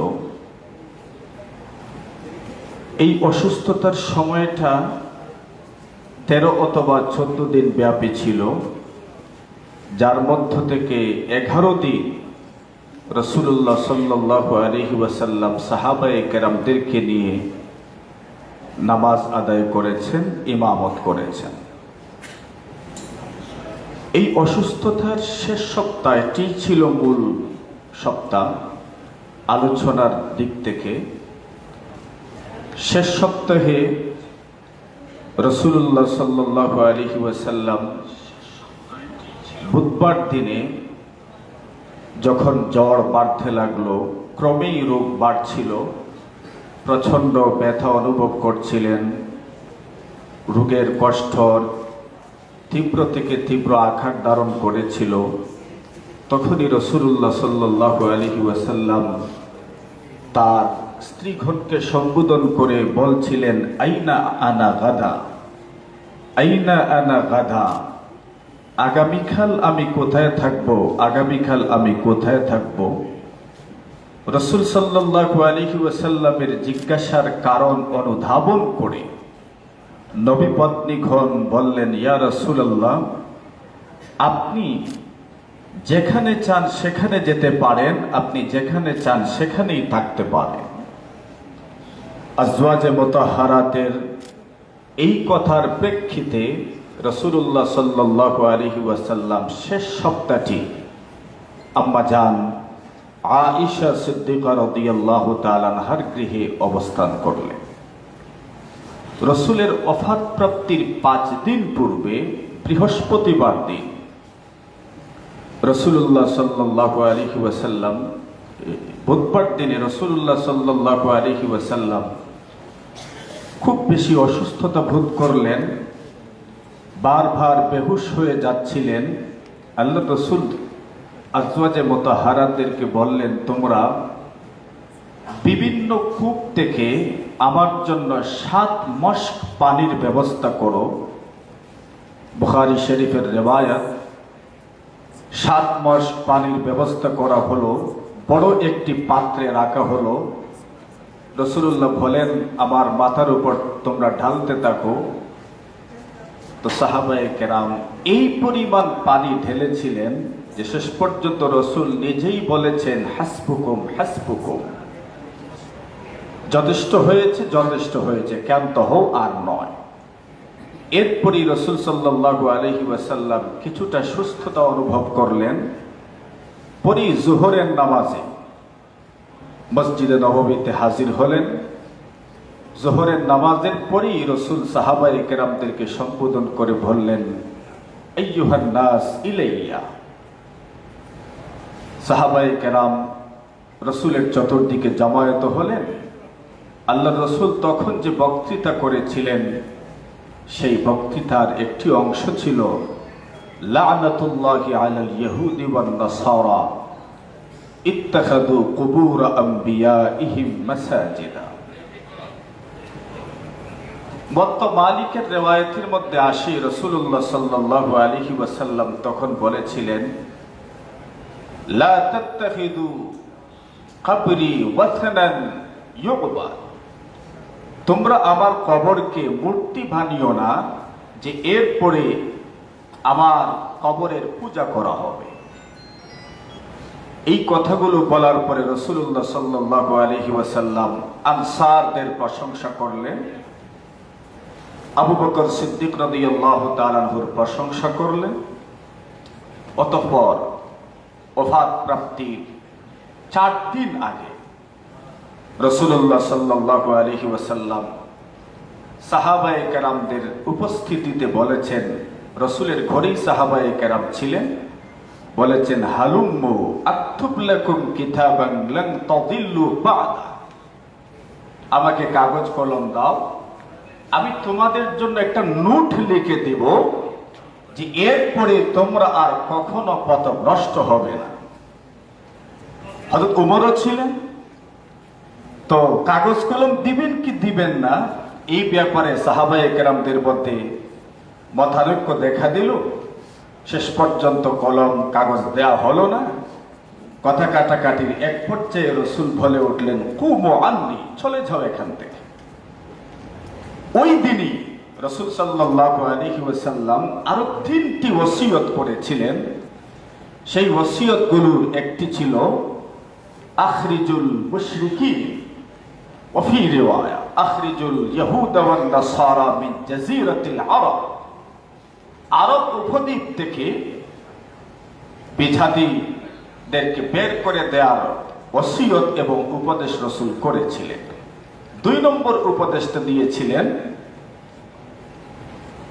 এই অসুস্থতার সময়টা 13 অথবা 14 দিন ব্যাপী ছিল, যার মধ্য থেকে 11 দিন রাসূলুল্লাহ সাল্লাল্লাহু আলাইহি ওয়াসাল্লাম সাহাবায়ে কেরামদেরকে নিয়ে নামাজ আদায় করেছেন, ইমামত করেছেন। এই অসুস্থতার শেষ সপ্তাহটি ছিল মূল সপ্তাহ আলোচনার দিক থেকে। শেষ সপ্তাহে রাসূলুল্লাহ সাল্লাল্লাহু আলাইহি ওয়াসাল্লাম বুধবার দিনে যখন জ্বর বাড়তে লাগলো, ক্রমেই রোগ বাড়ছিল, প্রচণ্ড ব্যথা অনুভব করছিলেন, রোগের কষ্ট তীব্র থেকে তীব্র আকার ধারণ করেছিল, তখনই রাসূলুল্লাহ সাল্লাল্লাহু আলাইহি ওয়াসাল্লাম তার স্ত্রীগণকে সম্বোধন করে বলছিলেন, আইনা আনা গাদা, আইনা আনা গাদা, আগামীকাল আমি কোথায় থাকব, আগামীকাল আমি কোথায় থাকব। রাসূল সাল্লাল্লাহু আলাইহি ওয়াসাল্লামের জিজ্ঞাসার কারণ অনুধাবন করে নবী পত্নীগণ বললেন, ইয়া রাসূলুল্লাহ, আপনি যেখানে চান সেখানে যেতে পারেন, আপনি যেখানে চান সেখানেই থাকতে পারেন। আজওয়াজে মুতাহহারাতের এই কথার প্রেক্ষিতে রাসূলুল্লাহ সাল্লাল্লাহু আলাইহি ওয়াসাল্লাম শেষ সপ্তাহটি আম্মা জান আয়েশা সিদ্দিকা রাদিয়াল্লাহু তাআলা আনহার গৃহে অবস্থান করলেন। রাসূলের ওফাত প্রাপ্তির 5 দিন পূর্বে বৃহস্পতিবার দিন রাসূলুল্লাহ সাল্লাল্লাহু আলাইহি ওয়াসাল্লাম, বুধবার দিনে রাসূলুল্লাহ সাল্লাল্লাহু আলাইহি ওয়াসাল্লাম খুব বেশি অসুস্থতা বোধ করলেন, বারবার বেহুশ হয়ে যাচ্ছিলেন। আল্লাহ রাসূল আজওয়াজে মুতাহহারাতদেরকে বললেন, তোমরা বিভিন্ন কূপ থেকে আমার জন্য 7 মশক পানির ব্যবস্থা করো। বুখারী শরীফের রিওয়ায়াত, 7 মশক পানির ব্যবস্থা করা হলো, বড় একটি পাত্রে রাখা হলো। রাসূলুল্লাহ বলেন, আমার মাথার উপর তোমরা ঢালতে থাকো। তো সাহাবায়ে কেরাম এই পরিমাণ পানি ঢেলেছিলেন যে শেষ পর্যন্ত রাসূল নিজেই বলেছেন, হাসবুকুম হাসবুকুম, যথেষ্ট হয়েছে, যথেষ্ট হয়েছে, ক্ষান্ত হও আর নয়। এরপরই রাসূল সাল্লাল্লাহু আলাইহি ওয়াসাল্লাম কিছুটা সুস্থতা অনুভব করলেন। পরই জোহরের নামাজে মসজিদে নববীতে হাজির হলেন। জোহরের নামাজের পরই রাসূল সাহাবায়ে কেরামদেরকে সম্বোধন করে বললেন, আইয়ুহান নাস ইলাইয়া। সাহাবায়ে কেরাম রাসূলের চতুর্দিকে জমায়েত হলেন। আল্লাহ রাসূল তখন যে বক্তৃতা করেছিলেন, সেই বক্তৃতার একটি অংশ ছিল, লা'নাতুল্লাহি আলাল ইয়াহুদি ওয়ান নাসারা ইত্তাখাযু কুবুর আমবিয়াইহিম মাসাজিদা। মুওয়াত্তা মালিকের রিওয়ায়াতের মধ্যে আসে, রাসূলুল্লাহ সাল্লাল্লাহু আলাইহি ওয়াসাল্লাম তখন বলেছিলেন, লা তাত্তাখিযু কবরি ওয়াসনান ইউবাদ, তোমরা আমার কবরকে মূর্তি বানিও না যে এরপরে আমার কবরের পূজা করা হবে। এই কথাগুলো বলার পরে রাসূলুল্লাহ সাল্লাল্লাহু আলাইহি ওয়াসাল্লাম আনসারদের প্রশংসা করলেন, আবু বকর সিদ্দিক রাদিয়াল্লাহু তাআলা আনহুর প্রশংসা করলেন। অতঃপর ওফাত প্রাপ্তির 4 দিন আগে রাসূলুল্লাহ সাল্লাল্লাহু আলাইহি ওয়াসাল্লাম সাহাবায়ে কেরামদের উপস্থিতিতে বলেছেন, রাসূলের ঘরেই সাহাবায়ে কেরাম ছিলেন, বলেছেন, হালুম্মু আকতুব লাকুম কিতাবান লান তাদিল্লু বা'দা, আমাকে কাগজ কলম দাও, আমি তোমাদের জন্য একটা নোট লিখে দেব যে এরপরে তোমরা আর কখনো পথভ্রষ্ট হবে না। হযরত ওমরও ছিলেন, তো কাগজ কলম দিবেন কি দিবেন না এই ব্যাপারে সাহাবায়ে কেরামদের মধ্যে মতানৈক্য দেখা দিল। শেষ পর্যন্ত কলম কাগজ দেয়া হলো না। কথা কাটাকাটির এক পর্যায়ে রাসূল বলে উঠলেন, কুমু আন্নি, চলে যাও এখান থেকে। ওই দিনই রাসূল সাল্লাল্লাহু আলাইহি ওয়াসাল্লাম আরো 3টি ওসিয়ত করেছিলেন। সেই ওসিয়তগুলোর একটি ছিল, আখরিজুল মুশরিকিন ওয়া ফি রিওয়ায়া আখরিজুল ইয়াহুদা ওয়ান নাসারা মিন জাজিরাতিল আরব, আরব উপদ্বীপ থেকে বিজাতিদেরকে বের করে দেওয়ার ওসিয়ত এবং উপদেশ রাসূল করেছিলেন। 2 নম্বর উপদেশটা দিয়েছিলেন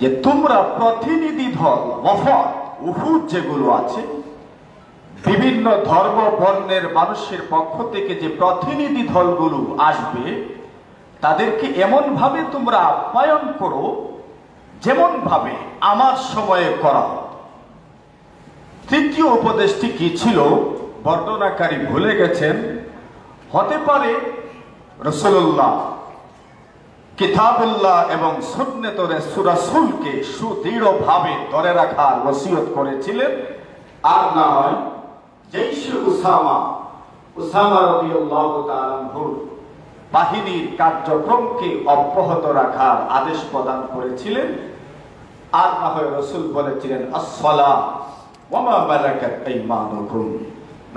যে তোমরা প্রতিনিধি দল ওফাদ উহুদ যেগুলো আছে, বিভিন্ন ধর্ম বর্ণের মানুষের পক্ষ থেকে যে প্রতিনিধি দলগুলো আসবে, তাদেরকে এমন ভাবে তোমরা আপ্যায়ন করো যেমন ভাবে আমার সময়ে করা। 3য় উপদেশটি কি ছিল বর্ণনাকারী ভুলে গেছেন। হতে পারে রাসূলুল্লাহ কিতাবুল্লাহ এবং সুন্নাত রাসূলকে সুদৃঢ়ভাবে ধরে রাখার ওসিয়ত করেছিলেন, আর না হয় জৈশে উসামা রাদিয়াল্লাহু তাআলা আনহুর বাহিনীর কার্যক্রমকে অব্যাহত রাখার আদেশ প্রদান করেছিলেন, আর না হয় রাসূল বলেছিলেন আসসালাহ ওয়া মা মালাকাত আইমানুকুম,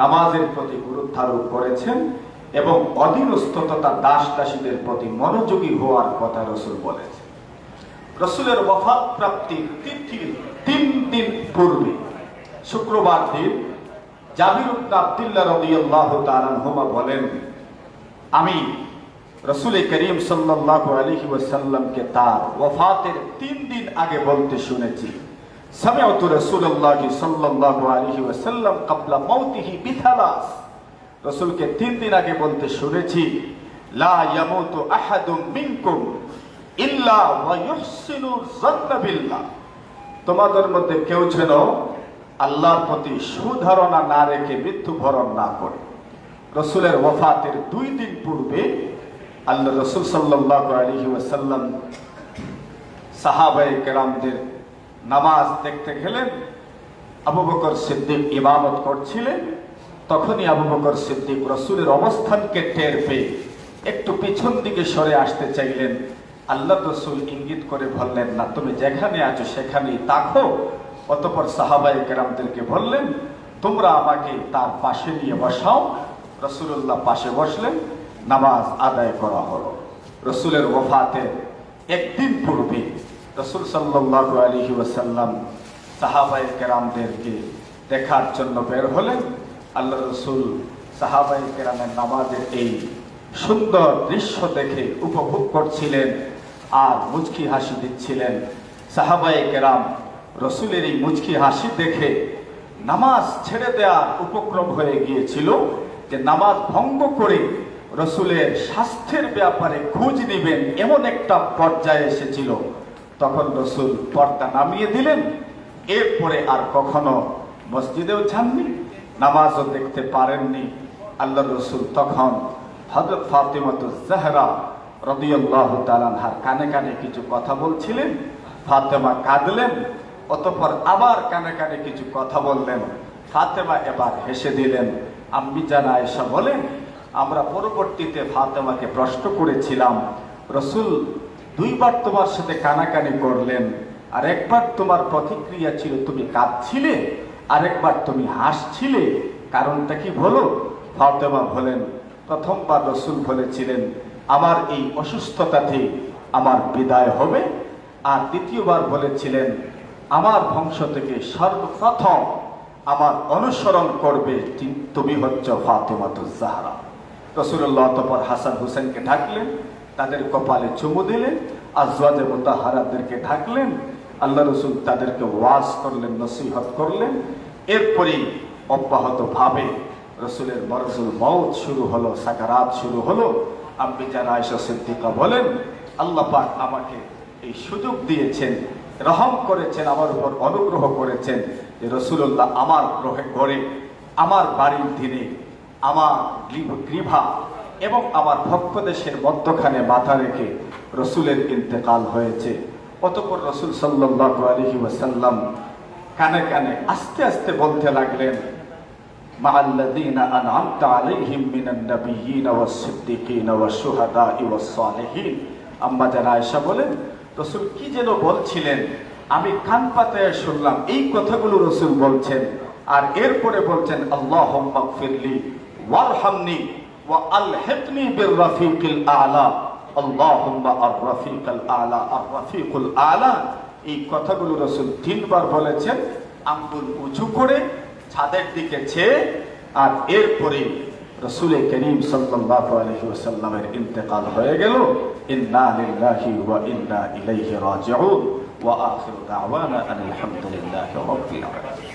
নামাজের প্রতি গুরুত্ব আরোপ করেছেন এবং অধীনস্থ তথা দাস দাসীদের প্রতি মনোযোগী হওয়ার কথা রাসূল বলেছেন। রাসূলের ওয়াফাত প্রাপ্তির তিথির 3 দিন পূর্বে শুক্রবার দিন জাবির ইবনে আব্দুল্লাহ রাদিয়াল্লাহু তাআলা আনহুমা বলেন, আমি রাসূল করিম সাল্লাল্লাহু আলাইহি ওয়াসাল্লামকে তার ওয়াফাতের 3 দিন আগে বলতে শুনেছি, সামিআতু রাসূলুল্লাহ সাল্লাল্লাহু আলাইহি ওয়াসাল্লাম ক্বাবলা মাউতিহি বিথালাস, রাসূলকে 3 দিন আগে বলতে শুনেছি, লা ইয়ামুতু আহাদুম মিনকুম ইল্লা ওয়া ইহসিনু যান্না বিল্লাহ, তোমাদের মধ্যে কেউ যেন আল্লাহর প্রতি সুধারণা না রেখে মৃত্যুবরণ না করে। রাসূলের ওয়াফাতের 2 দিন পূর্বে আল্লাহ রাসূল সাল্লাল্লাহু আলাইহি ওয়াসাল্লাম সাহাবায়ে কেরামদের নামাজ দেখতে গেলেন। আবু বকর সিদ্দিক ইমামত করছিলেন। তখনই আবু বকর সিদ্দিক রাসূলের অবস্থানকে টের পেয়ে একটু পিছন দিকে সরে আসতে চাইলেন। আল্লাহ রাসূল ইঙ্গিত করে বললেন, না, তুমি যেখানে আছো সেখানেই থাকো। অতঃপর সাহাবায়ে কেরামদেরকে বললেন, তোমরা আমাকে তার পাশে নিয়ে বসাও। রাসূলুল্লাহ পাশে বসলেন, নামাজ আদায় করা হলো। রাসূলের ওয়াফাতের 1 দিন পূর্বে রাসূল সাল্লাল্লাহু আলাইহি ওয়াসাল্লাম সাহাবায়ে কেরামদেরকে দেখার জন্য বের হলেন। আল্লাহ রাসূল সাহাবায়ে কেরামের নামাজের এই সুন্দর দৃশ্য দেখে উপভোগ করছিলেন আর মুচকি হাসি দিচ্ছিলেন। সাহাবায়ে কেরাম রাসূলের এই মুচকি হাসি দেখে নামাজ ছেড়ে দেওয়ার উপক্রম হয়ে গিয়েছিল, যে নামাজ ভঙ্গ করে রাসূলের স্বাস্থ্যের ব্যাপারে খোঁজ নেবেন এমন একটা পর্যায়ে এসেছিল। তখন রাসূল পর্দা নামিয়ে দিলেন। এরপরে আর কখনো মসজিদেও যাননি, নামাজও দেখতে পারেননি। আল্লাহ রাসূল তখন হযরত ফাতিমাতুজ জাহরা রাদিয়াল্লাহু তাআলা আনহার কানে কানে কিছু কথা বলছিলেন। ফাতেমা কাঁদলেন, অতঃপর আবার কানে কানে কিছু কথা বললেন। ফাতেমা এবার হেসে দিলেন। আম্মি জান আয়েশা বলেন, আমরা পরবর্তীতে ফাতেমাকে প্রশ্ন করেছিলাম, রাসূল 2 বার তোমার সাথে কানাকানি করলেন, আর একবার তোমার প্রতিক্রিয়া ছিল তুমি কাঁদছিলে, আরেকবার তুমি হাসছিলে, কারণটা কি বলো? ফাতেমা বলেন, প্রথমবার রাসূল বলেছিলেন আমার এই অসুস্থতাতে আমার বিদায় হবে, আর দ্বিতীয়বার বলেছিলেন আমার বংশ থেকে সর্বপ্রথম আমার অনুসরণ করবে তুমি হচ্ছ ফাতিমাতুজ জাহরা। রাসূলুল্লাহ তখন হাসান হুসেনকে ডাকলেন, তাদের কপালে চুমু দিলেন, আজওয়াজে মুতাহহারাদেরকে ডাকলেন। আল্লাহ রাসূল তাদেরকে ওয়াজ করলেন, নসিহত করলেন। এরপরেই অব্যাহতভাবে রাসূলের মারজুল মউত শুরু হলো, সাকারাত শুরু হলো। আম্মি জান আয়েশা সিদ্দিকা বলেন, আল্লাহ পাক আমাকে এই সুযোগ দিয়েছেন, রহম করেছেন, আমার উপর অনুগ্রহ করেছেন যে রাসূলুল্লাহ আমার ঘরে, আমার বাড়ির দিনে, আমার গৃহা এবং আমার ভক্ত দেশের মধ্যখানে মাথা রেখে রাসূলের ইন্তেকাল হয়েছে। অতঃপর রাসূল সাল্লাল্লাহু আলাইহি ওয়াসাল্লাম কানে কানে আস্তে আস্তে বলতে লাগলেন, মাআল্লাযীনা আন'আমতা আলাইহিম মিনান নাবিয়্যিনা ওয়াস-সিদ্দীকিনা ওয়াশ-শুহাদা'i ওয়াস-সালিহিন। আম্মা জান আয়েশা বলেন, রাসূল কি যেন বলছিলেন, আমি কান পাতায় শুনলাম এই কথাগুলো রাসূল বলছেন। আর এরপরে বলছেন, আল্লাহুম্মা গফিরলি ওয়ারহামনি ওয়া আলহিকনি বির-রাফিকিল আ'লা, আল্লাহুম্মা আর-রাফিকাল আ'লা, আর-রাফিকুল আ'লা। এই কথাগুলো রাসূল 3 বার বলেছেন, আঙ্গুল উঁচু করে ছাদের দিকে চেয়ে। আর এরপরে রাসূল করিম সাল্লাল্লাহু আলাইহি ওয়াসাল্লামের ইন্তেকাল হয়ে গেল। ইন্না লিল্লাহি ওয়া ইন্না ইলাইহি রাজিউন ওয়া আখিরু দাওয়ানা আনিল হামদুলিল্লাহি রাব্বিল আলামিন।